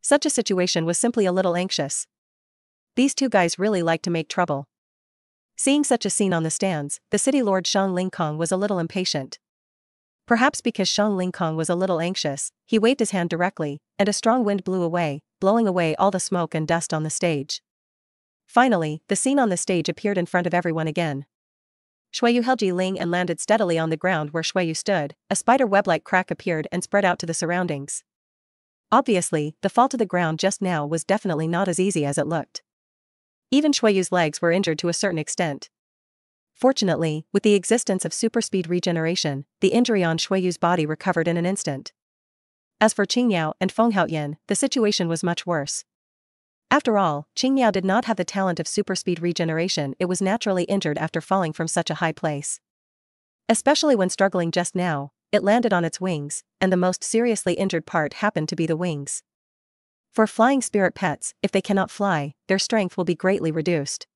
Such a situation was simply a little anxious. These two guys really like to make trouble. Seeing such a scene on the stands, the city lord Shang Lingkong was a little impatient. Perhaps because Shang Lingkong was a little anxious, he waved his hand directly, and a strong wind blew away, blowing away all the smoke and dust on the stage. Finally, the scene on the stage appeared in front of everyone again. Xueyou held Yi Ling and landed steadily on the ground where Xueyou stood. A spider web-like crack appeared and spread out to the surroundings. Obviously, the fall to the ground just now was definitely not as easy as it looked. Even Xueyou's legs were injured to a certain extent. Fortunately, with the existence of super speed regeneration, the injury on Xueyou's body recovered in an instant. As for Qing Miao and Feng Haoyan, the situation was much worse. After all, Qing Miao did not have the talent of super speed regeneration. It was naturally injured after falling from such a high place. Especially when struggling just now, it landed on its wings, and the most seriously injured part happened to be the wings. For flying spirit pets, if they cannot fly, their strength will be greatly reduced.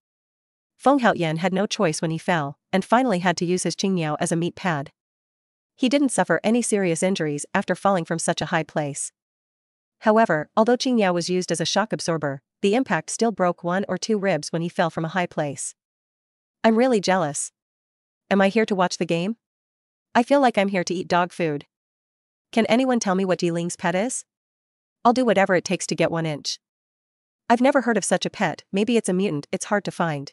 Feng Haoyan had no choice when he fell, and finally had to use his Qing Miao as a meat pad. He didn't suffer any serious injuries after falling from such a high place. However, although Qing Miao was used as a shock absorber, the impact still broke 1 or 2 ribs when he fell from a high place. I'm really jealous. Am I here to watch the game? I feel like I'm here to eat dog food. Can anyone tell me what Yi Ling's pet is? I'll do whatever it takes to get 1 inch. I've never heard of such a pet. Maybe it's a mutant. It's hard to find.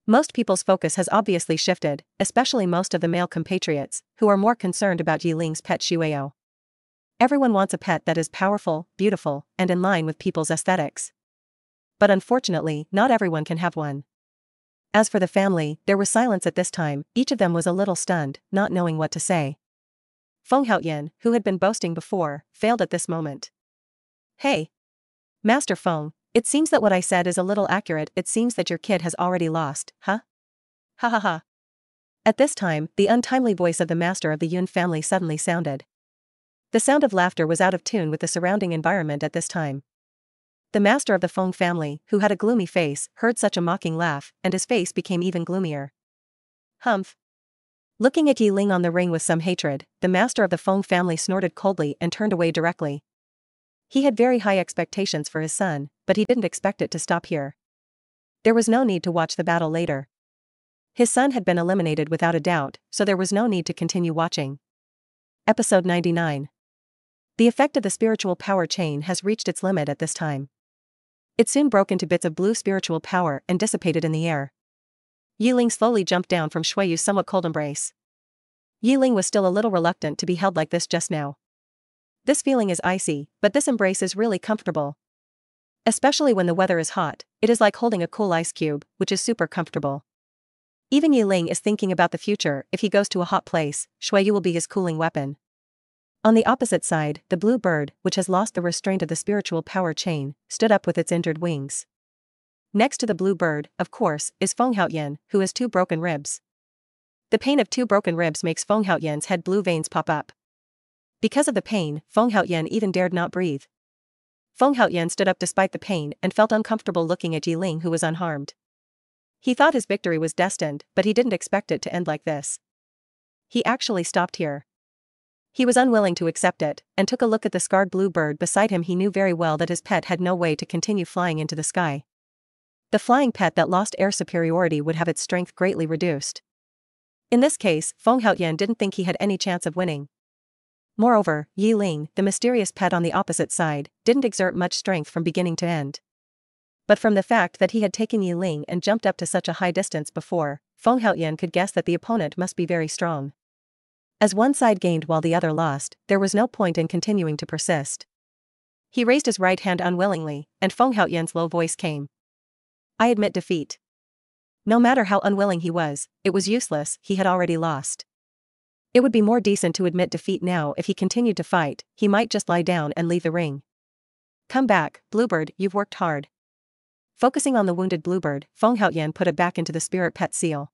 Most people's focus has obviously shifted, especially most of the male compatriots, who are more concerned about Yi Ling's pet Xueyou. Everyone wants a pet that is powerful, beautiful, and in line with people's aesthetics. But unfortunately, not everyone can have one. As for the family, there was silence at this time. Each of them was a little stunned, not knowing what to say. Feng Haoyan, who had been boasting before, failed at this moment. Hey! Master Feng, it seems that what I said is a little accurate. It seems that your kid has already lost, huh? Ha ha ha. At this time, the untimely voice of the master of the Yun family suddenly sounded. The sound of laughter was out of tune with the surrounding environment at this time. The master of the Feng family, who had a gloomy face, heard such a mocking laugh, and his face became even gloomier. Humph. Looking at Yi Ling on the ring with some hatred, the master of the Feng family snorted coldly and turned away directly. He had very high expectations for his son, but he didn't expect it to stop here. There was no need to watch the battle later. His son had been eliminated without a doubt, so there was no need to continue watching. Episode 99. The effect of the spiritual power chain has reached its limit at this time. It soon broke into bits of blue spiritual power and dissipated in the air. Yi Ling slowly jumped down from Xueyou's somewhat cold embrace. Yi Ling was still a little reluctant to be held like this just now. This feeling is icy, but this embrace is really comfortable. Especially when the weather is hot, it is like holding a cool ice cube, which is super comfortable. Even Yi Ling is thinking about the future. If he goes to a hot place, Xueyou will be his cooling weapon. On the opposite side, the blue bird, which has lost the restraint of the spiritual power chain, stood up with its injured wings. Next to the blue bird, of course, is Feng Haoyan, who has 2 broken ribs. The pain of 2 broken ribs makes Feng Haoyan's head blue veins pop up. Because of the pain, Feng Haoyan even dared not breathe. Feng Haoyan stood up despite the pain and felt uncomfortable looking at Yiling, who was unharmed. He thought his victory was destined, but he didn't expect it to end like this. He actually stopped here. He was unwilling to accept it, and took a look at the scarred blue bird beside him. He knew very well that his pet had no way to continue flying into the sky. The flying pet that lost air superiority would have its strength greatly reduced. In this case, Feng Haoyan didn't think he had any chance of winning. Moreover, Yiling, the mysterious pet on the opposite side, didn't exert much strength from beginning to end. But from the fact that he had taken Yiling and jumped up to such a high distance before, Feng Haoyan could guess that the opponent must be very strong. As one side gained while the other lost, there was no point in continuing to persist. He raised his right hand unwillingly, and Feng Haoyan's low voice came. I admit defeat. No matter how unwilling he was, it was useless, he had already lost. It would be more decent to admit defeat now. If he continued to fight, he might just lie down and leave the ring. Come back, Bluebird, you've worked hard. Focusing on the wounded Bluebird, Feng Haoyan put it back into the spirit pet seal.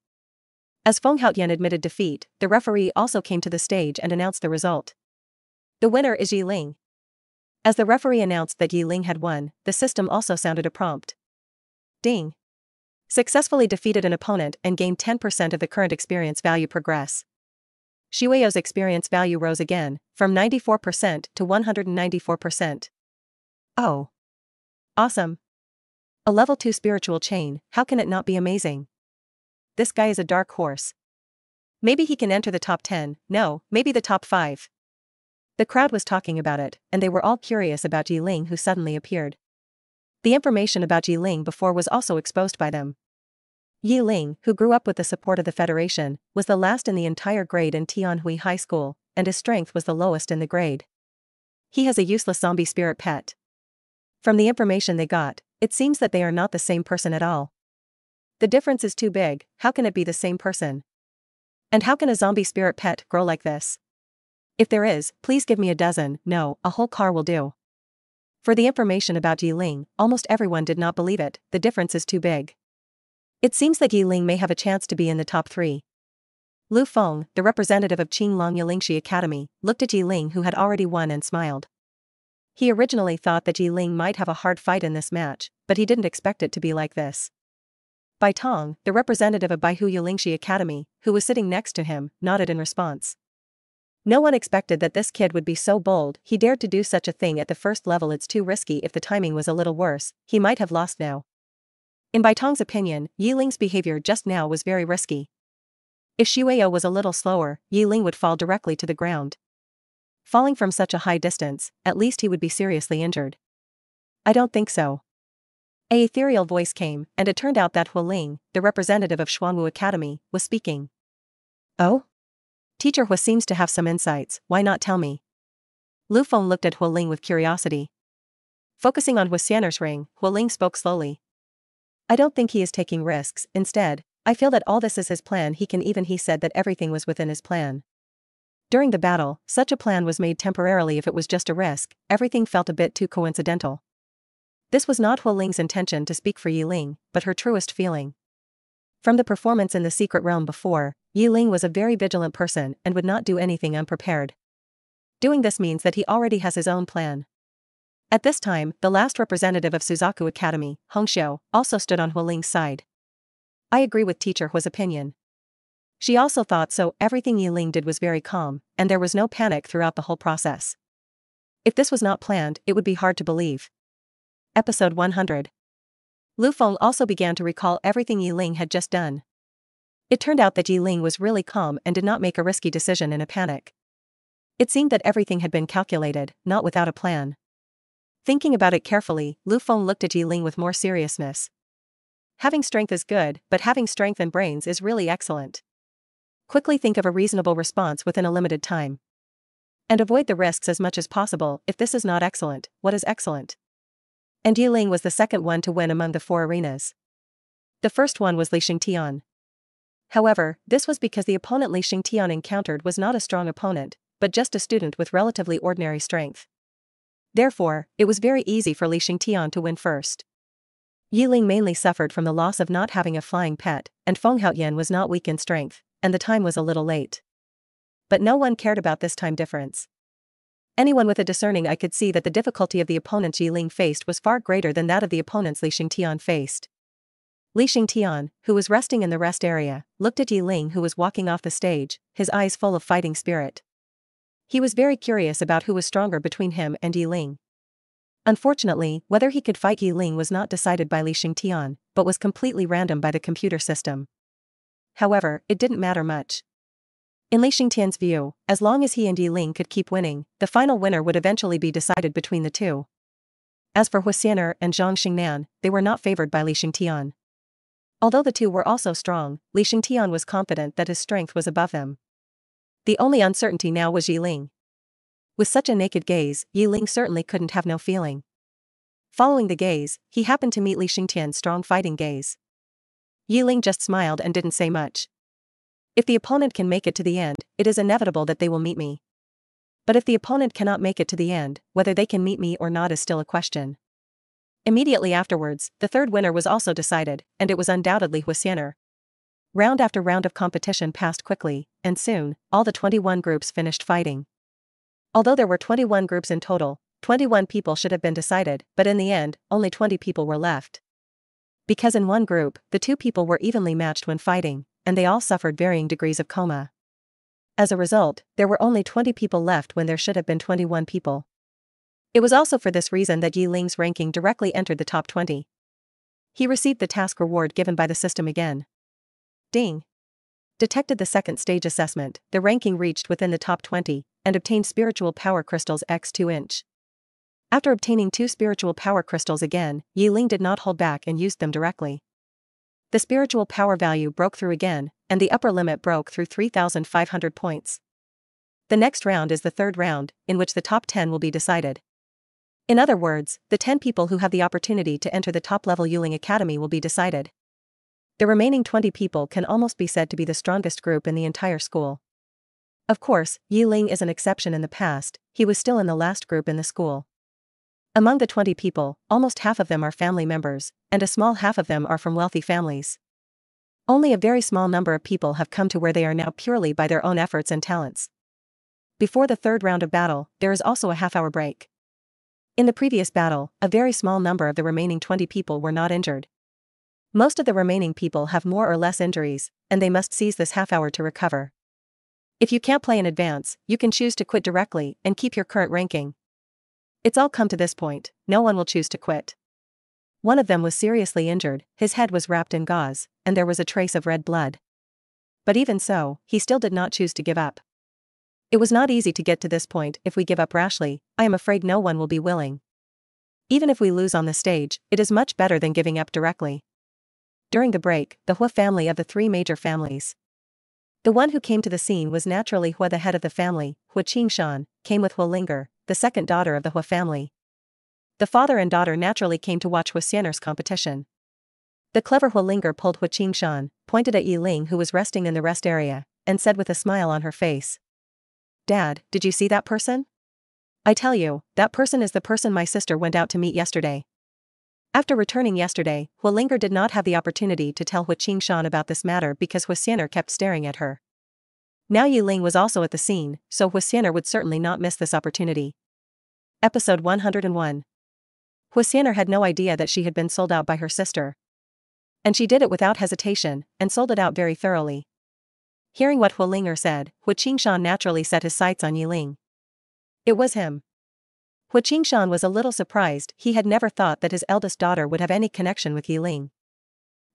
As Feng Haoyan admitted defeat, the referee also came to the stage and announced the result. The winner is Yiling. As the referee announced that Yiling had won, the system also sounded a prompt. Ding. Successfully defeated an opponent and gained 10% of the current experience value progress. Shueyo's experience value rose again, from 94% to 194%. Oh. Awesome. A level 2 spiritual chain, how can it not be amazing? This guy is a dark horse. Maybe he can enter the top 10, no, maybe the top 5. The crowd was talking about it, and they were all curious about Yiling, who suddenly appeared. The information about Yiling before was also exposed by them. Yiling, who grew up with the support of the Federation, was the last in the entire grade in Tianhui High School, and his strength was the lowest in the grade. He has a useless zombie spirit pet. From the information they got, it seems that they are not the same person at all. The difference is too big. How can it be the same person? And how can a zombie spirit pet grow like this? If there is, please give me a dozen, no, a whole car will do. For the information about Yiling, almost everyone did not believe it, the difference is too big. It seems that Yiling may have a chance to be in the top 3. Lu Feng, the representative of Qinglong Yilingshi Academy, looked at Yiling, who had already won, and smiled. He originally thought that Yiling might have a hard fight in this match, but he didn't expect it to be like this. Bai Tong, the representative of Baihu Yilingshi Academy, who was sitting next to him, nodded in response. No one expected that this kid would be so bold. He dared to do such a thing at the first level. It's too risky. If the timing was a little worse, he might have lost now. In Bai Tong's opinion, Yiling's behavior just now was very risky. If Shueyo was a little slower, Yiling would fall directly to the ground. Falling from such a high distance, at least he would be seriously injured. I don't think so. An ethereal voice came, and it turned out that Hualing, the representative of Xuanwu Academy, was speaking. Oh? Teacher Hua seems to have some insights, why not tell me? Lu Feng looked at Hualing with curiosity. Focusing on Huasianer's ring, Hualing spoke slowly. I don't think he is taking risks. Instead, I feel that all this is his plan. He said that everything was within his plan. During the battle, such a plan was made temporarily. If it was just a risk, everything felt a bit too coincidental. This was not Hualing's intention to speak for Yiling, but her truest feeling. From the performance in the secret realm before, Yiling was a very vigilant person and would not do anything unprepared. Doing this means that he already has his own plan. At this time, the last representative of Suzaku Academy, Hongxiu, also stood on Hualing's side. I agree with Teacher Hua's opinion. She also thought so. Everything Yiling did was very calm, and there was no panic throughout the whole process. If this was not planned, it would be hard to believe. Episode 100. Lu Feng also began to recall everything Yiling had just done. It turned out that Yiling was really calm and did not make a risky decision in a panic. It seemed that everything had been calculated, not without a plan. Thinking about it carefully, Lu Feng looked at Yiling with more seriousness. Having strength is good, but having strength and brains is really excellent. Quickly think of a reasonable response within a limited time. And avoid the risks as much as possible. If this is not excellent, what is excellent? And Yiling was the second one to win among the 4 arenas. The first one was Li Xingtian. However, this was because the opponent Li Xingtian encountered was not a strong opponent, but just a student with relatively ordinary strength. Therefore, it was very easy for Li Xingtian to win first. Yiling mainly suffered from the loss of not having a flying pet, and Feng Haoyan was not weak in strength, and the time was a little late. But no one cared about this time difference. Anyone with a discerning eye could see that the difficulty of the opponents Yi Ling faced was far greater than that of the opponents Li Xingtian faced. Li Xingtian, who was resting in the rest area, looked at Yi Ling who was walking off the stage, his eyes full of fighting spirit. He was very curious about who was stronger between him and Yi Ling. Unfortunately, whether he could fight Yi Ling was not decided by Li Xingtian, but was completely random by the computer system. However, it didn't matter much. In Li Xingtian's view, as long as he and Yi Ling could keep winning, the final winner would eventually be decided between the two. As for Huxianer and Zhang Xingnan, they were not favored by Li Xingtian. Although the two were also strong, Li Xingtian was confident that his strength was above them. The only uncertainty now was Yi Ling. With such a naked gaze, Yi Ling certainly couldn't have no feeling. Following the gaze, he happened to meet Li Xingtian's strong fighting gaze. Yi Ling just smiled and didn't say much. If the opponent can make it to the end, it is inevitable that they will meet me. But if the opponent cannot make it to the end, whether they can meet me or not is still a question. Immediately afterwards, the third winner was also decided, and it was undoubtedly Huxianer. Round after round of competition passed quickly, and soon, all the 21 groups finished fighting. Although there were 21 groups in total, 21 people should have been decided, but in the end, only 20 people were left. Because in one group, the two people were evenly matched when fighting, and they all suffered varying degrees of coma. As a result, there were only 20 people left when there should have been 21 people. It was also for this reason that Yi Ling's ranking directly entered the top 20. He received the task reward given by the system again. Ding! Detected the second stage assessment, the ranking reached within the top 20, and obtained spiritual power crystals x 2-inch. After obtaining 2 spiritual power crystals again, Yi Ling did not hold back and used them directly. The spiritual power value broke through again, and the upper limit broke through 3,500 points. The next round is the third round, in which the top 10 will be decided. In other words, the 10 people who have the opportunity to enter the top-level Yuling Academy will be decided. The remaining 20 people can almost be said to be the strongest group in the entire school. Of course, Yi Ling is an exception in the past, he was still in the last group in the school. Among the 20 people, almost half of them are family members, and a small half of them are from wealthy families. Only a very small number of people have come to where they are now purely by their own efforts and talents. Before the third round of battle, there is also a half-hour break. In the previous battle, a very small number of the remaining 20 people were not injured. Most of the remaining people have more or less injuries, and they must seize this half-hour to recover. If you can't play in advance, you can choose to quit directly and keep your current ranking. It's all come to this point, no one will choose to quit. One of them was seriously injured, his head was wrapped in gauze, and there was a trace of red blood. But even so, he still did not choose to give up. It was not easy to get to this point. If we give up rashly, I am afraid no one will be willing. Even if we lose on the stage, it is much better than giving up directly. During the break, the Hua family of the 3 major families. The one who came to the scene was naturally Hua, the head of the family. Hua Qingshan came with Hua Linger, the second daughter of the Hua family. The father and daughter naturally came to watch Huxianer's competition. The clever Hua Linger pulled Hua Qingshan, pointed at Yi Ling who was resting in the rest area, and said with a smile on her face, "Dad, did you see that person? I tell you, that person is the person my sister went out to meet yesterday." After returning yesterday, Hua Linger did not have the opportunity to tell Hua Qingshan about this matter because Huxianer kept staring at her. Now Yi Ling was also at the scene, so Huxianer would certainly not miss this opportunity. Episode 101. Huxianer had no idea that she had been sold out by her sister. And she did it without hesitation, and sold it out very thoroughly. Hearing what Hua Linger said, Hua Qingshan naturally set his sights on Yi Ling. It was him. Hua Qingshan was a little surprised. He had never thought that his eldest daughter would have any connection with Yi Ling.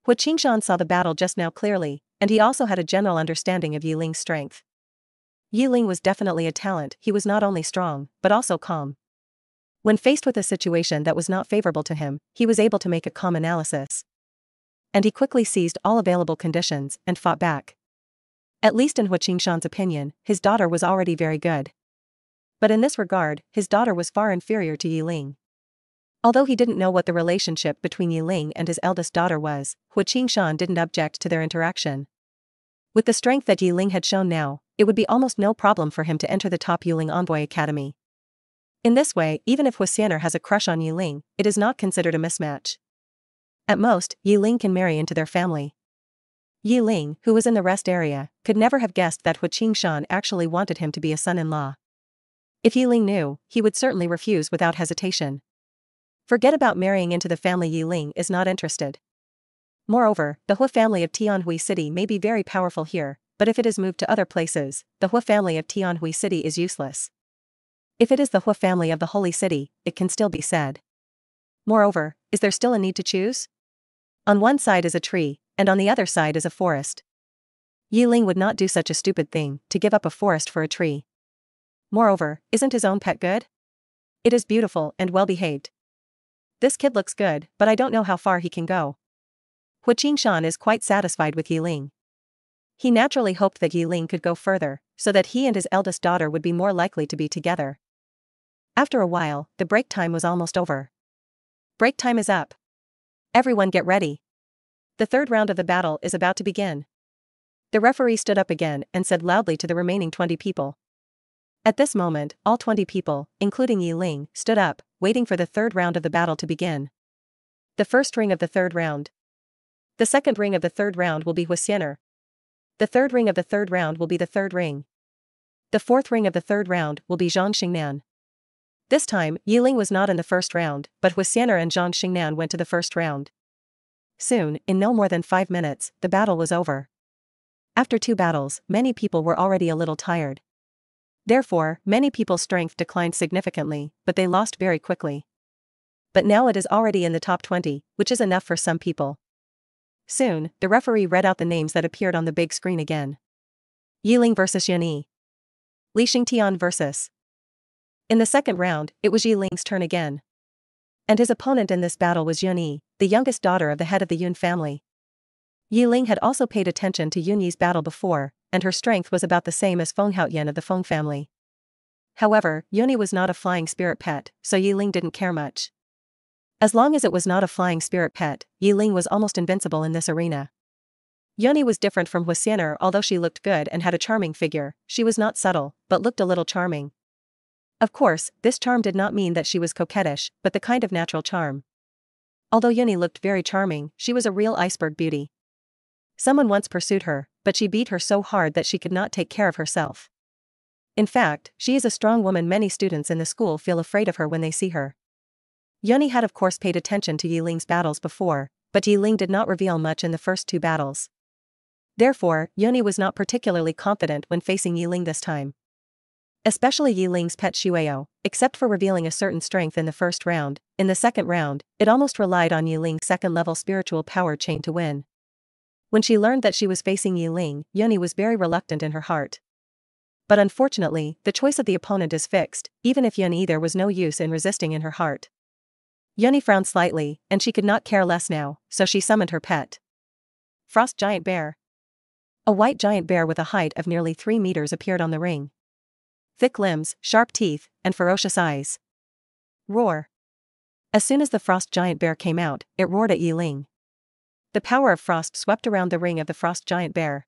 Hua Qingshan saw the battle just now clearly, and he also had a general understanding of Yi Ling's strength. Yi Ling was definitely a talent. He was not only strong, but also calm. When faced with a situation that was not favorable to him, he was able to make a calm analysis. And he quickly seized all available conditions and fought back. At least in Hua Qingshan's opinion, his daughter was already very good. But in this regard, his daughter was far inferior to Yi Ling. Although he didn't know what the relationship between Yi Ling and his eldest daughter was, Hua Qingshan didn't object to their interaction. With the strength that Yi Ling had shown now, it would be almost no problem for him to enter the top Yuling Envoy Academy. In this way, even if Huxianer has a crush on Yi Ling, it is not considered a mismatch. At most, Yi Ling can marry into their family. Yi Ling, who was in the rest area, could never have guessed that Hu Qingshan actually wanted him to be a son-in-law. If Yi Ling knew, he would certainly refuse without hesitation. Forget about marrying into the family. Yi Ling is not interested. Moreover, the Hu family of Tianhui City may be very powerful here, but if it is moved to other places, the Hu family of Tianhui City is useless. If it is the Hu family of the Holy City, it can still be said. Moreover, is there still a need to choose? On one side is a tree, and on the other side is a forest. Yi Ling would not do such a stupid thing, to give up a forest for a tree. Moreover, isn't his own pet good? It is beautiful and well-behaved. This kid looks good, but I don't know how far he can go. Hu Qingshan is quite satisfied with Yi Ling. He naturally hoped that Yi Ling could go further, so that he and his eldest daughter would be more likely to be together. After a while, the break time was almost over. Break time is up. Everyone get ready. The third round of the battle is about to begin. The referee stood up again and said loudly to the remaining 20 people. At this moment, all 20 people, including Yi Ling, stood up, waiting for the third round of the battle to begin. The first ring of the third round. The second ring of the third round will be Huixiener. The third ring of the third round will be the third ring. The fourth ring of the third round will be Zhang Xingnan. This time, Yi Ling was not in the first round, but Huixiener and Zhang Xingnan went to the first round. Soon, in no more than 5 minutes, the battle was over. After 2 battles, many people were already a little tired. Therefore, many people's strength declined significantly, but they lost very quickly. But now it is already in the top 20, which is enough for some people. Soon, the referee read out the names that appeared on the big screen again. Yi Ling vs Yan Yi. Li Xingtian vs. In the second round, it was Yi Ling's turn again. And his opponent in this battle was Yun Yi, the youngest daughter of the head of the Yun family. Yi Ling had also paid attention to Yun Yi's battle before, and her strength was about the same as Feng Haoyan of the Feng family. However, Yun Yi was not a flying spirit pet, so Yi Ling didn't care much. As long as it was not a flying spirit pet, Yi Ling was almost invincible in this arena. Yun Yi was different from Huixiener. Although she looked good and had a charming figure, she was not subtle, but looked a little charming. Of course, this charm did not mean that she was coquettish, but the kind of natural charm. Although Yun Yi looked very charming, she was a real iceberg beauty. Someone once pursued her, but she beat her so hard that she could not take care of herself. In fact, she is a strong woman. Many students in the school feel afraid of her when they see her. Yun Yi had of course paid attention to Yi Ling's battles before, but Yi Ling did not reveal much in the first 2 battles. Therefore, Yun Yi was not particularly confident when facing Yi Ling this time. Especially Yi Ling's pet Shueo, except for revealing a certain strength in the first round, in the second round, it almost relied on Yi Ling's second-level spiritual power chain to win. When she learned that she was facing Yi Ling, Yun Yi was very reluctant in her heart. But unfortunately, the choice of the opponent is fixed. Even if Yun Yi, there was no use in resisting in her heart. Yun Yi frowned slightly, and she could not care less now, so she summoned her pet. Frost Giant Bear. A white giant bear with a height of nearly 3 meters appeared on the ring. Thick limbs, sharp teeth, and ferocious eyes. Roar. As soon as the Frost Giant Bear came out, it roared at Yi Ling. The power of frost swept around the ring of the Frost Giant Bear.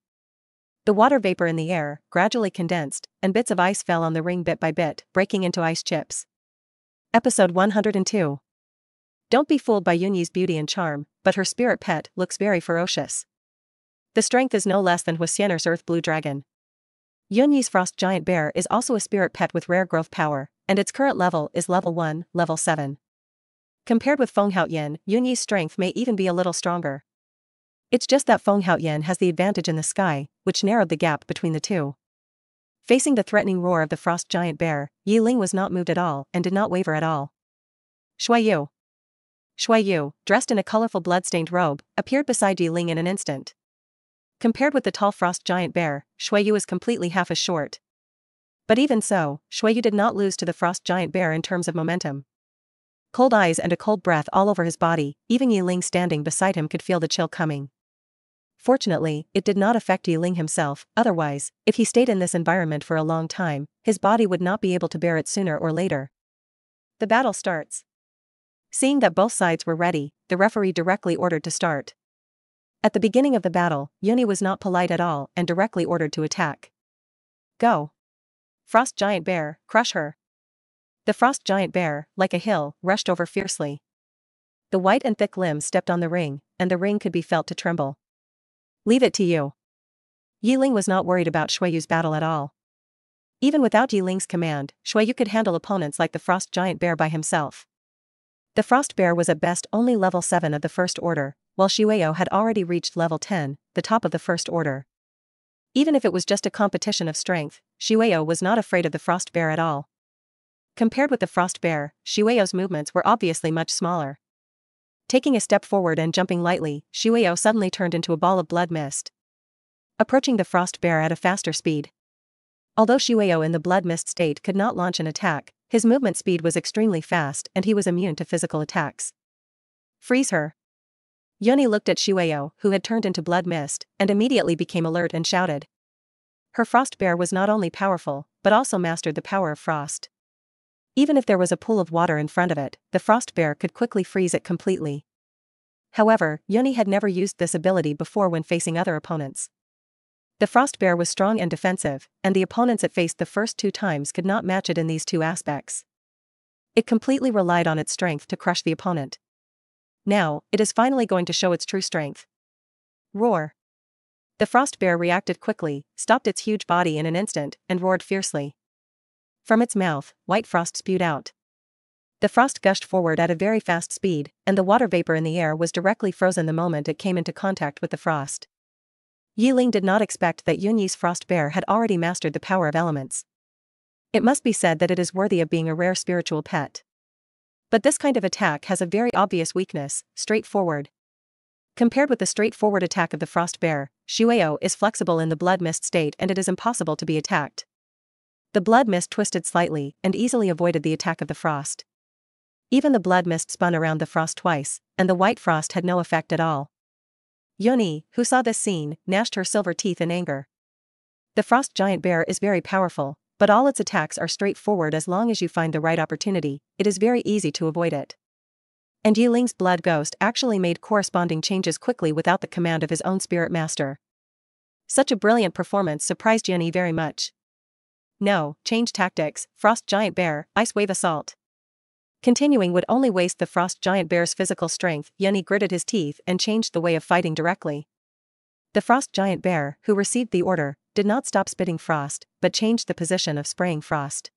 The water vapor in the air gradually condensed, and bits of ice fell on the ring bit by bit, breaking into ice chips. Episode 102. Don't be fooled by Yun Yi's beauty and charm, but her spirit pet looks very ferocious. The strength is no less than Huixiener's Earth Blue Dragon. Yun Yi's Frost Giant Bear is also a spirit pet with rare growth power, and its current level is level 1, level 7. Compared with Feng Haoyan, Yun Yi's strength may even be a little stronger. It's just that Feng Haoyan has the advantage in the sky, which narrowed the gap between the two. Facing the threatening roar of the Frost Giant Bear, Yi Ling was not moved at all and did not waver at all. Shuaiyu. Shuaiyu, dressed in a colorful blood-stained robe, appeared beside Yi Ling in an instant. Compared with the tall Frost Giant Bear, Shuaiyu is completely half as short. But even so, Shuaiyu did not lose to the Frost Giant Bear in terms of momentum. Cold eyes and a cold breath all over his body, even Yi Ling standing beside him could feel the chill coming. Fortunately, it did not affect Yi Ling himself. Otherwise, if he stayed in this environment for a long time, his body would not be able to bear it sooner or later. The battle starts. Seeing that both sides were ready, the referee directly ordered to start. At the beginning of the battle, Yun Yi was not polite at all and directly ordered to attack. Go! Frost Giant Bear, crush her! The Frost Giant Bear, like a hill, rushed over fiercely. The white and thick limbs stepped on the ring, and the ring could be felt to tremble. Leave it to you. Yiling was not worried about Shueyu's battle at all. Even without Yiling's command, Shueyu could handle opponents like the Frost Giant Bear by himself. The Frost Bear was at best only level 7 of the First Order, while Shueyu had already reached level 10, the top of the First Order. Even if it was just a competition of strength, Shueyu was not afraid of the Frost Bear at all. Compared with the Frost Bear, Shueyu's movements were obviously much smaller. Taking a step forward and jumping lightly, Shueyu suddenly turned into a ball of blood mist, approaching the Frost Bear at a faster speed. Although Shueyu in the blood mist state could not launch an attack, his movement speed was extremely fast and he was immune to physical attacks. Freeze her. Yoni looked at Shueyu, who had turned into blood mist, and immediately became alert and shouted. Her Frost Bear was not only powerful, but also mastered the power of frost. Even if there was a pool of water in front of it, the Frost Bear could quickly freeze it completely. However, Yoni had never used this ability before when facing other opponents. The Frost Bear was strong and defensive, and the opponents it faced the first 2 times could not match it in these 2 aspects. It completely relied on its strength to crush the opponent. Now, it is finally going to show its true strength. Roar. The Frost Bear reacted quickly, stopped its huge body in an instant, and roared fiercely. From its mouth, white frost spewed out. The frost gushed forward at a very fast speed, and the water vapor in the air was directly frozen the moment it came into contact with the frost. Yiling did not expect that Yunyi's Frost Bear had already mastered the power of elements. It must be said that it is worthy of being a rare spiritual pet. But this kind of attack has a very obvious weakness: straightforward. Compared with the straightforward attack of the Frost Bear, Shueyu is flexible in the blood mist state and it is impossible to be attacked. The blood mist twisted slightly and easily avoided the attack of the frost. Even the blood mist spun around the frost twice, and the white frost had no effect at all. Yoni, who saw this scene, gnashed her silver teeth in anger. The Frost Giant Bear is very powerful, but all its attacks are straightforward as long as you find the right opportunity. It is very easy to avoid it. And Yiling's Blood Ghost actually made corresponding changes quickly without the command of his own spirit master. Such a brilliant performance surprised Yoni very much. No, change tactics, Frost Giant Bear, Ice Wave Assault. Continuing would only waste the Frost Giant Bear's physical strength. Yoni gritted his teeth and changed the way of fighting directly. The Frost Giant Bear, who received the order, did not stop spitting frost, but changed the position of spraying frost.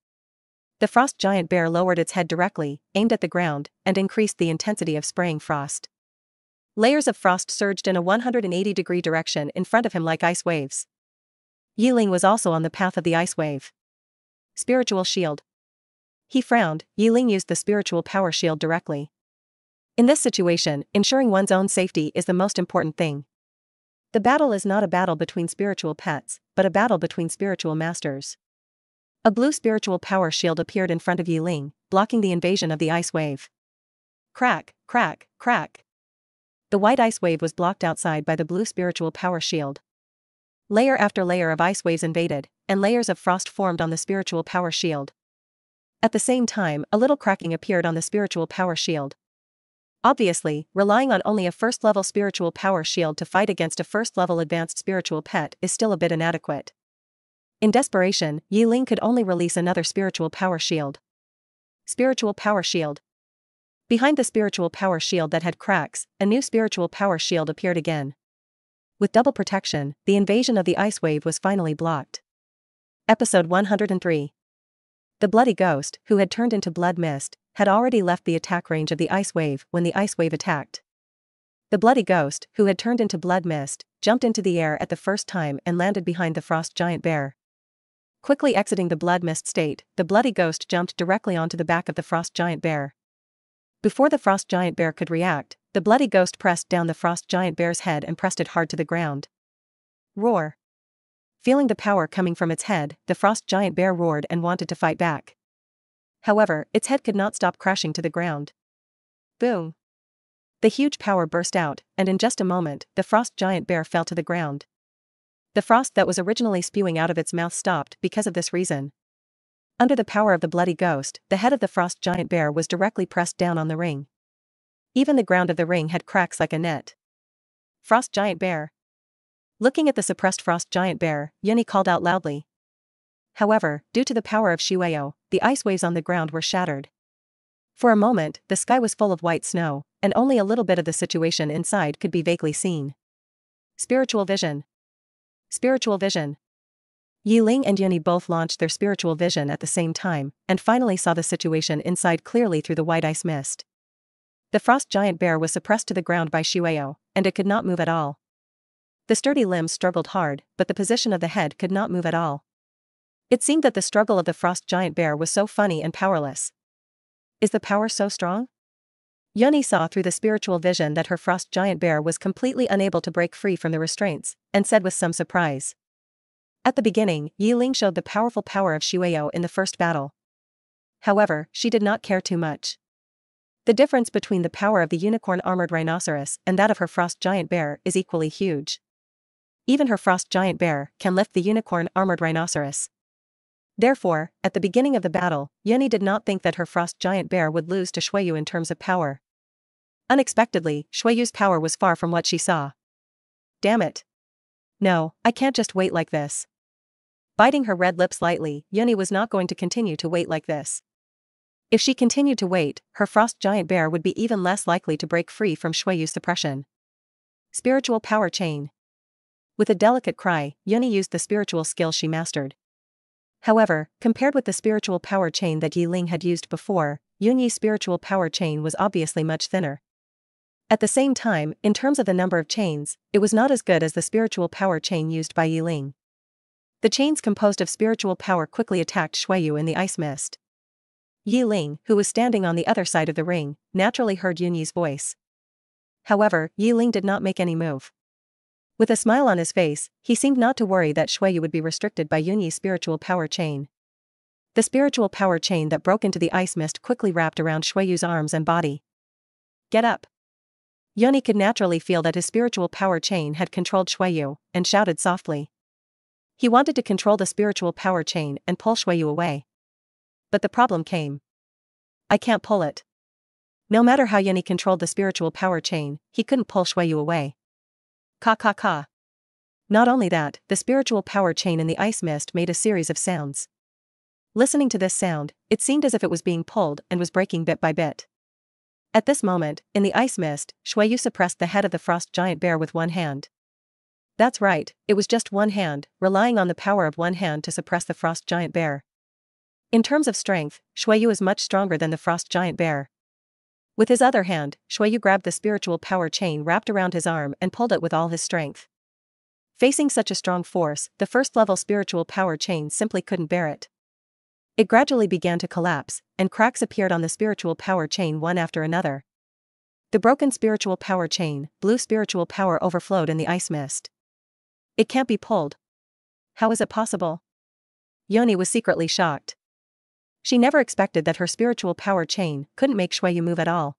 The Frost Giant Bear lowered its head directly, aimed at the ground, and increased the intensity of spraying frost. Layers of frost surged in a 180-degree direction in front of him like ice waves. Yiling was also on the path of the ice wave. Spiritual Shield. He frowned. Yiling used the spiritual power shield directly. In this situation, ensuring one's own safety is the most important thing. The battle is not a battle between spiritual pets, but a battle between spiritual masters. A blue spiritual power shield appeared in front of Yiling, blocking the invasion of the ice wave. Crack, crack, crack. The white ice wave was blocked outside by the blue spiritual power shield. Layer after layer of ice waves invaded, and layers of frost formed on the spiritual power shield. At the same time, a little cracking appeared on the spiritual power shield. Obviously, relying on only a first-level spiritual power shield to fight against a first-level advanced spiritual pet is still a bit inadequate. In desperation, Yiling could only release another spiritual power shield. Spiritual power shield. Behind the spiritual power shield that had cracks, a new spiritual power shield appeared again. With double protection, the invasion of the ice wave was finally blocked. Episode 103. The Bloody Ghost, who had turned into blood mist, had already left the attack range of the ice wave when the ice wave attacked. The Bloody Ghost, who had turned into blood mist, jumped into the air at the first time and landed behind the Frost Giant Bear. Quickly exiting the blood mist state, the Bloody Ghost jumped directly onto the back of the Frost Giant Bear. Before the Frost Giant Bear could react, the Bloody Ghost pressed down the Frost Giant Bear's head and pressed it hard to the ground. Roar. Feeling the power coming from its head, the Frost Giant Bear roared and wanted to fight back. However, its head could not stop crashing to the ground. Boom. The huge power burst out, and in just a moment, the Frost Giant Bear fell to the ground. The frost that was originally spewing out of its mouth stopped because of this reason. Under the power of the Bloody Ghost, the head of the Frost Giant Bear was directly pressed down on the ring. Even the ground of the ring had cracks like a net. Frost Giant Bear. Looking at the suppressed Frost Giant Bear, Yuni called out loudly. However, due to the power of Shueyu, the ice waves on the ground were shattered. For a moment, the sky was full of white snow, and only a little bit of the situation inside could be vaguely seen. Spiritual vision. Spiritual vision. Yiling and Yuni both launched their spiritual vision at the same time, and finally saw the situation inside clearly through the white ice mist. The frost giant bear was suppressed to the ground by Shueyo, and it could not move at all. The sturdy limbs struggled hard, but the position of the head could not move at all. It seemed that the struggle of the frost giant bear was so funny and powerless. Is the power so strong? Yuni saw through the spiritual vision that her frost giant bear was completely unable to break free from the restraints, and said with some surprise. At the beginning, Yiling showed the powerful power of Shueyo in the first battle. However, she did not care too much. The difference between the power of the unicorn-armored rhinoceros and that of her frost giant bear is equally huge. Even her frost giant bear can lift the unicorn-armored rhinoceros. Therefore, at the beginning of the battle, Yuni did not think that her frost giant bear would lose to Shueyu in terms of power. Unexpectedly, Shueyu's power was far from what she saw. Damn it. No, I can't just wait like this. Biting her red lips lightly, Yuni was not going to continue to wait like this. If she continued to wait, her frost giant bear would be even less likely to break free from Shueyu's suppression. Spiritual power chain. With a delicate cry, Yuni used the spiritual skill she mastered. However, compared with the spiritual power chain that Yiling had used before, Yuni's spiritual power chain was obviously much thinner. At the same time, in terms of the number of chains, it was not as good as the spiritual power chain used by Yiling. The chains composed of spiritual power quickly attacked Shueyu in the ice mist. Yiling, who was standing on the other side of the ring, naturally heard Yuni's voice. However, Yiling did not make any move. With a smile on his face, he seemed not to worry that Shueyu would be restricted by Yuni's spiritual power chain. The spiritual power chain that broke into the ice mist quickly wrapped around Shueyu's arms and body. Get up! Yuni could naturally feel that his spiritual power chain had controlled Shueyu, and shouted softly. He wanted to control the spiritual power chain and pull Shueyu away. But the problem came. I can't pull it. No matter how Yuni controlled the spiritual power chain, he couldn't pull Shueyu away. Ka ka ka. Not only that, the spiritual power chain in the ice mist made a series of sounds. Listening to this sound, it seemed as if it was being pulled and was breaking bit by bit. At this moment, in the ice mist, Shueyu suppressed the head of the frost giant bear with one hand. That's right, it was just one hand, relying on the power of one hand to suppress the frost giant bear. In terms of strength, Shueyu is much stronger than the frost giant bear. With his other hand, Shueyu grabbed the spiritual power chain wrapped around his arm and pulled it with all his strength. Facing such a strong force, the first-level spiritual power chain simply couldn't bear it. It gradually began to collapse, and cracks appeared on the spiritual power chain one after another. The broken spiritual power chain, blue spiritual power overflowed in the ice mist. It can't be pulled. How is it possible? Yuni was secretly shocked. She never expected that her spiritual power chain couldn't make Shueyu move at all.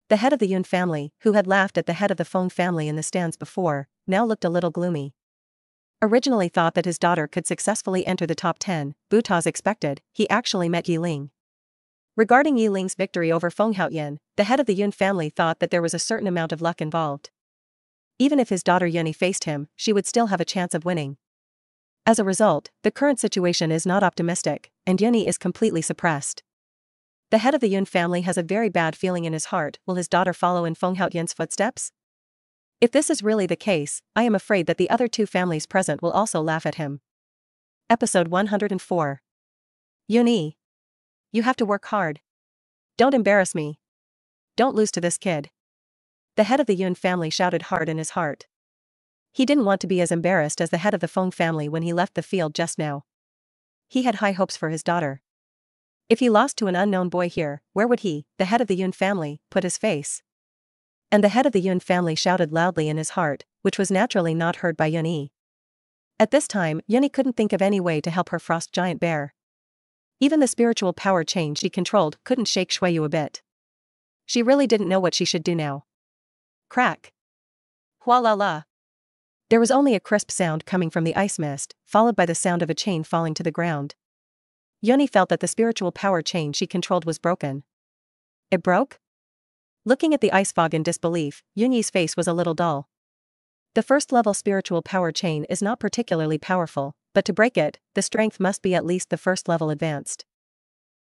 The head of the Yun family, who had laughed at the head of the Feng family in the stands before, now looked a little gloomy. Originally thought that his daughter could successfully enter the top 10, Butaz expected, he actually met Yiling. Regarding Yiling's victory over Feng Haoyan, the head of the Yun family thought that there was a certain amount of luck involved. Even if his daughter Yuni faced him, she would still have a chance of winning. As a result, the current situation is not optimistic, and Yuni is completely suppressed. The head of the Yun family has a very bad feeling in his heart. Will his daughter follow in Feng Haoyan's footsteps? If this is really the case, I am afraid that the other two families present will also laugh at him. Episode 104. Yuni. You have to work hard. Don't embarrass me. Don't lose to this kid. The head of the Yun family shouted hard in his heart. He didn't want to be as embarrassed as the head of the Feng family when he left the field just now. He had high hopes for his daughter. If he lost to an unknown boy here, where would he, the head of the Yun family, put his face? And the head of the Yun family shouted loudly in his heart, which was naturally not heard by Yuni. At this time, Yuni couldn't think of any way to help her frost giant bear. Even the spiritual power chain she controlled couldn't shake Shueyu a bit. She really didn't know what she should do now. Crack. Hua la la. There was only a crisp sound coming from the ice mist, followed by the sound of a chain falling to the ground. Yuni felt that the spiritual power chain she controlled was broken. It broke? Looking at the ice fog in disbelief, Yuni's face was a little dull. The first-level spiritual power chain is not particularly powerful, but to break it, the strength must be at least the first level advanced.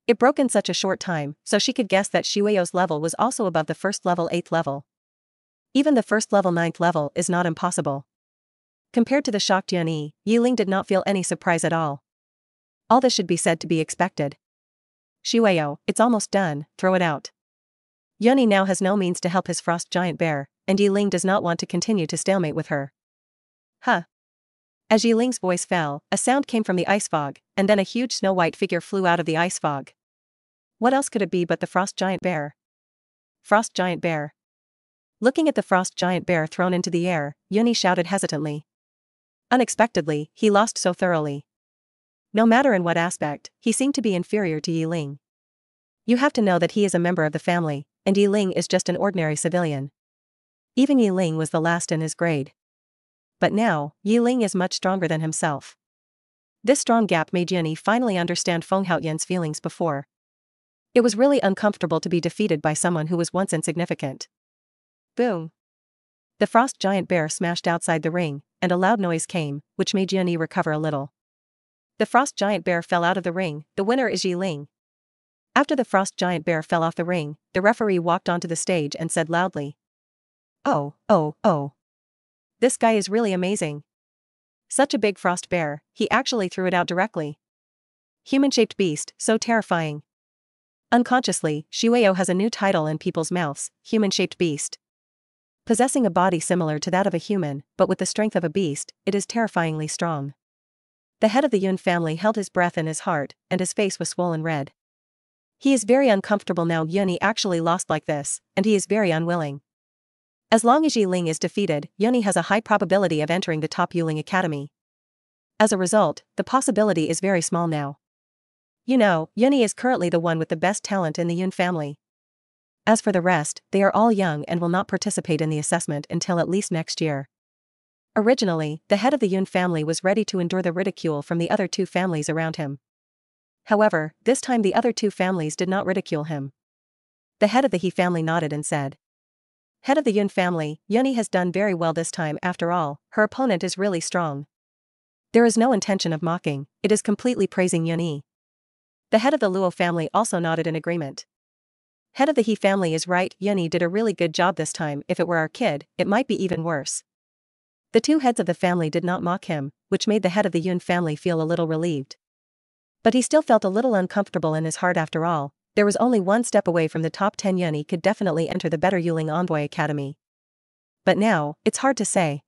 It broke in such a short time, so she could guess that Shueyo's level was also above the first level 8th level. Even the first level 9th level is not impossible. Compared to the shocked Yunyi, Yiling did not feel any surprise at all. All this should be said to be expected. Shueyo, it's almost done, throw it out. Yunyi now has no means to help his frost giant bear, and Yiling does not want to continue to stalemate with her. Huh. As Yiling's voice fell, a sound came from the ice fog, and then a huge snow-white figure flew out of the ice fog. What else could it be but the frost giant bear? Frost giant bear. Looking at the frost giant bear thrown into the air, Yunyi shouted hesitantly. Unexpectedly, he lost so thoroughly. No matter in what aspect, he seemed to be inferior to Yiling. You have to know that he is a member of the family, and Yiling is just an ordinary civilian. Even Yiling was the last in his grade. But now, Yiling is much stronger than himself. This strong gap made Yunyi finally understand Feng Haoyan's feelings before. It was really uncomfortable to be defeated by someone who was once insignificant. Boom! The frost giant bear smashed outside the ring, and a loud noise came, which made Yunyi recover a little. The frost giant bear fell out of the ring, the winner is Yiling. After the frost giant bear fell off the ring, the referee walked onto the stage and said loudly. Oh. This guy is really amazing. Such a big frost bear, he actually threw it out directly. Human-shaped beast, so terrifying. Unconsciously, Shueyo has a new title in people's mouths, human-shaped beast. Possessing a body similar to that of a human, but with the strength of a beast, it is terrifyingly strong. The head of the Yun family held his breath in his heart, and his face was swollen red. He is very uncomfortable now Yunyi actually lost like this, and he is very unwilling. As long as Yiling is defeated, Yunyi has a high probability of entering the top Yuling Academy. As a result, the possibility is very small now. You know, Yunyi is currently the one with the best talent in the Yun family. As for the rest, they are all young and will not participate in the assessment until at least next year. Originally, the head of the Yun family was ready to endure the ridicule from the other two families around him. However, this time the other two families did not ridicule him. The head of the He family nodded and said. Head of the Yun family, Yunyi has done very well this time after all, her opponent is really strong. There is no intention of mocking, it is completely praising Yunyi. The head of the Luo family also nodded in agreement. Head of the He family is right, Yunyi did a really good job this time, if it were our kid, it might be even worse. The two heads of the family did not mock him, which made the head of the Yun family feel a little relieved. But he still felt a little uncomfortable in his heart after all, there was only one step away from the top 10 Yunyi could definitely enter the better Yuling Envoy Academy. But now, it's hard to say.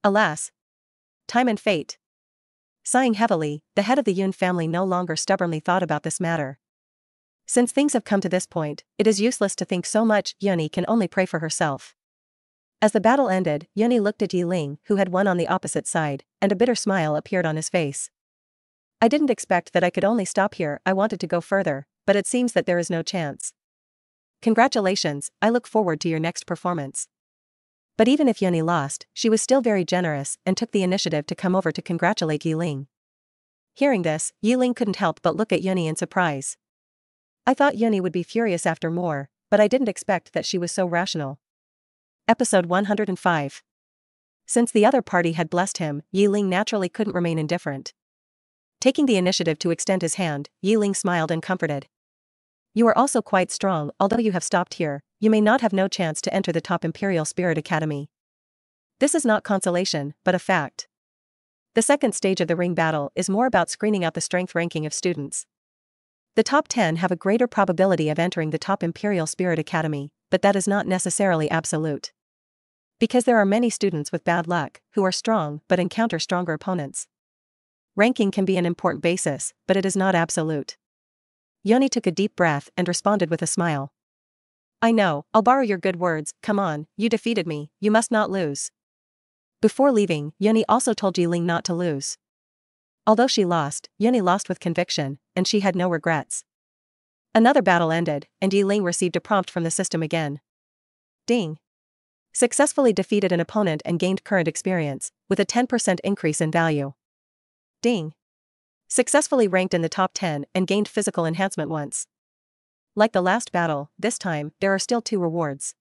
Alas. Time and fate. Sighing heavily, the head of the Yun family no longer stubbornly thought about this matter. Since things have come to this point, it is useless to think so much, Yunyi can only pray for herself. As the battle ended, Yunyi looked at Yiling, who had won on the opposite side, and a bitter smile appeared on his face. I didn't expect that I could only stop here, I wanted to go further, but it seems that there is no chance. Congratulations, I look forward to your next performance. But even if Yunyi lost, she was still very generous and took the initiative to come over to congratulate Yiling. Hearing this, Yiling couldn't help but look at Yunyi in surprise. I thought Yunyi would be furious after more, but I didn't expect that she was so rational. Episode 105. Since the other party had blessed him, Yiling naturally couldn't remain indifferent. Taking the initiative to extend his hand, Yiling smiled and comforted. You are also quite strong, although you have stopped here, you may not have no chance to enter the top Imperial Spirit Academy. This is not consolation, but a fact. The second stage of the ring battle is more about screening out the strength ranking of students. The top 10 have a greater probability of entering the top Imperial Spirit Academy, but that is not necessarily absolute. Because there are many students with bad luck, who are strong but encounter stronger opponents. Ranking can be an important basis, but it is not absolute. Yunyi took a deep breath and responded with a smile. I know, I'll borrow your good words, come on, you defeated me, you must not lose. Before leaving, Yunyi also told Yiling not to lose. Although she lost, Yunyi lost with conviction, and she had no regrets. Another battle ended, and Yiling received a prompt from the system again. Ding. Successfully defeated an opponent and gained current experience, with a 10% increase in value. Ding. Successfully ranked in the top 10 and gained physical enhancement once. Like the last battle, this time, there are still 2 rewards.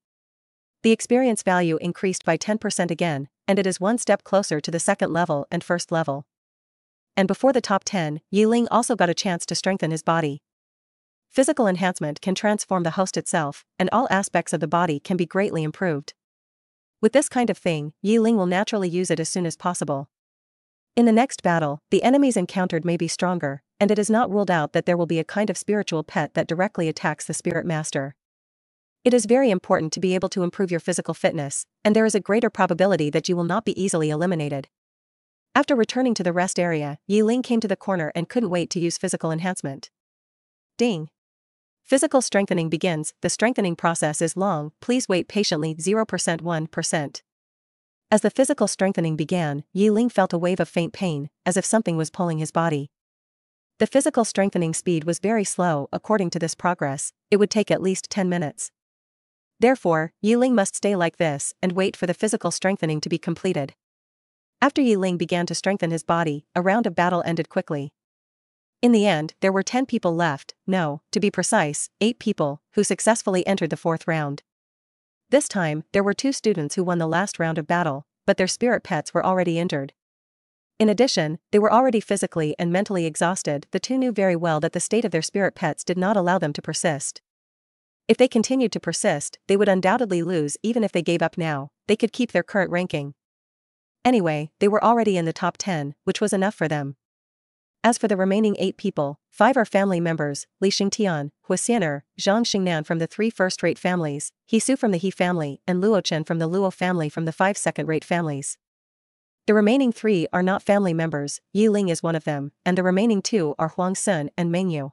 The experience value increased by 10% again, and it is one step closer to the second level and first level. And before the top 10, Yiling also got a chance to strengthen his body. Physical enhancement can transform the host itself, and all aspects of the body can be greatly improved. With this kind of thing, Yi Ling will naturally use it as soon as possible. In the next battle, the enemies encountered may be stronger, and it is not ruled out that there will be a kind of spiritual pet that directly attacks the spirit master. It is very important to be able to improve your physical fitness, and there is a greater probability that you will not be easily eliminated. After returning to the rest area, Yi Ling came to the corner and couldn't wait to use physical enhancement. Ding! Physical strengthening begins. The strengthening process is long, please wait patiently. 0% 1%. As the physical strengthening began, Yi Ling felt a wave of faint pain, as if something was pulling his body. The physical strengthening speed was very slow. According to this progress, it would take at least 10 minutes. Therefore, Yi Ling must stay like this and wait for the physical strengthening to be completed. After Yi Ling began to strengthen his body, a round of battle ended quickly. In the end, there were 10 people left, no, to be precise, 8 people, who successfully entered the 4th round. This time, there were 2 students who won the last round of battle, but their spirit pets were already injured. In addition, they were already physically and mentally exhausted. The 2 knew very well that the state of their spirit pets did not allow them to persist. If they continued to persist, they would undoubtedly lose. Even if they gave up now, they could keep their current ranking. Anyway, they were already in the top 10, which was enough for them. As for the remaining 8 people, 5 are family members: Li Xingtian, Hua Xianer, Zhang Xingnan from the 3 first-rate families, He Su from the He family, and Luo Chen from the Luo family from the 5 second-rate families. The remaining 3 are not family members. Yi Ling is one of them, and the remaining 2 are Huang Sun and Meng Yu.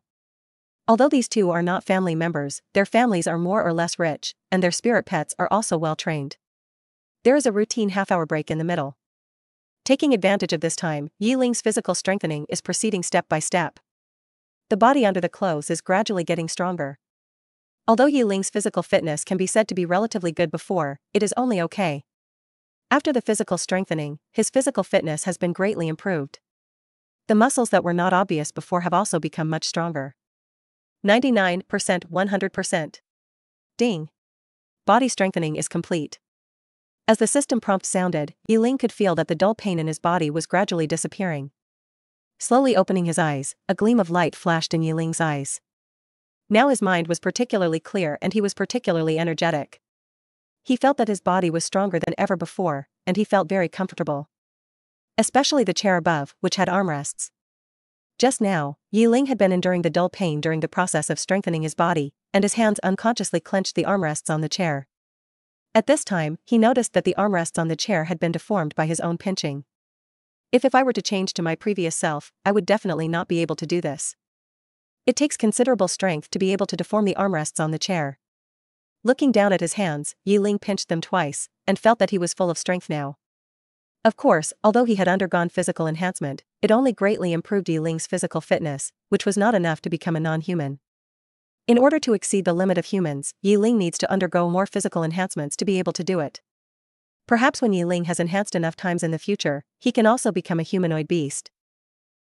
Although these 2 are not family members, their families are more or less rich, and their spirit pets are also well trained. There is a routine half-hour break in the middle. Taking advantage of this time, Yi Ling's physical strengthening is proceeding step by step. The body under the clothes is gradually getting stronger. Although Yi Ling's physical fitness can be said to be relatively good before, it is only okay. After the physical strengthening, his physical fitness has been greatly improved. The muscles that were not obvious before have also become much stronger. 99%, 100%. Ding! Body strengthening is complete. As the system prompt sounded, Yi Ling could feel that the dull pain in his body was gradually disappearing. Slowly opening his eyes, a gleam of light flashed in Yi Ling's eyes. Now his mind was particularly clear and he was particularly energetic. He felt that his body was stronger than ever before, and he felt very comfortable. Especially the chair above, which had armrests. Just now, Yi Ling had been enduring the dull pain during the process of strengthening his body, and his hands unconsciously clenched the armrests on the chair. At this time, he noticed that the armrests on the chair had been deformed by his own pinching. If I were to change to my previous self, I would definitely not be able to do this. It takes considerable strength to be able to deform the armrests on the chair. Looking down at his hands, Yi Ling pinched them twice, and felt that he was full of strength now. Of course, although he had undergone physical enhancement, it only greatly improved Yi Ling's physical fitness, which was not enough to become a non-human. In order to exceed the limit of humans, Yi Ling needs to undergo more physical enhancements to be able to do it. Perhaps when Yi Ling has enhanced enough times in the future, he can also become a humanoid beast.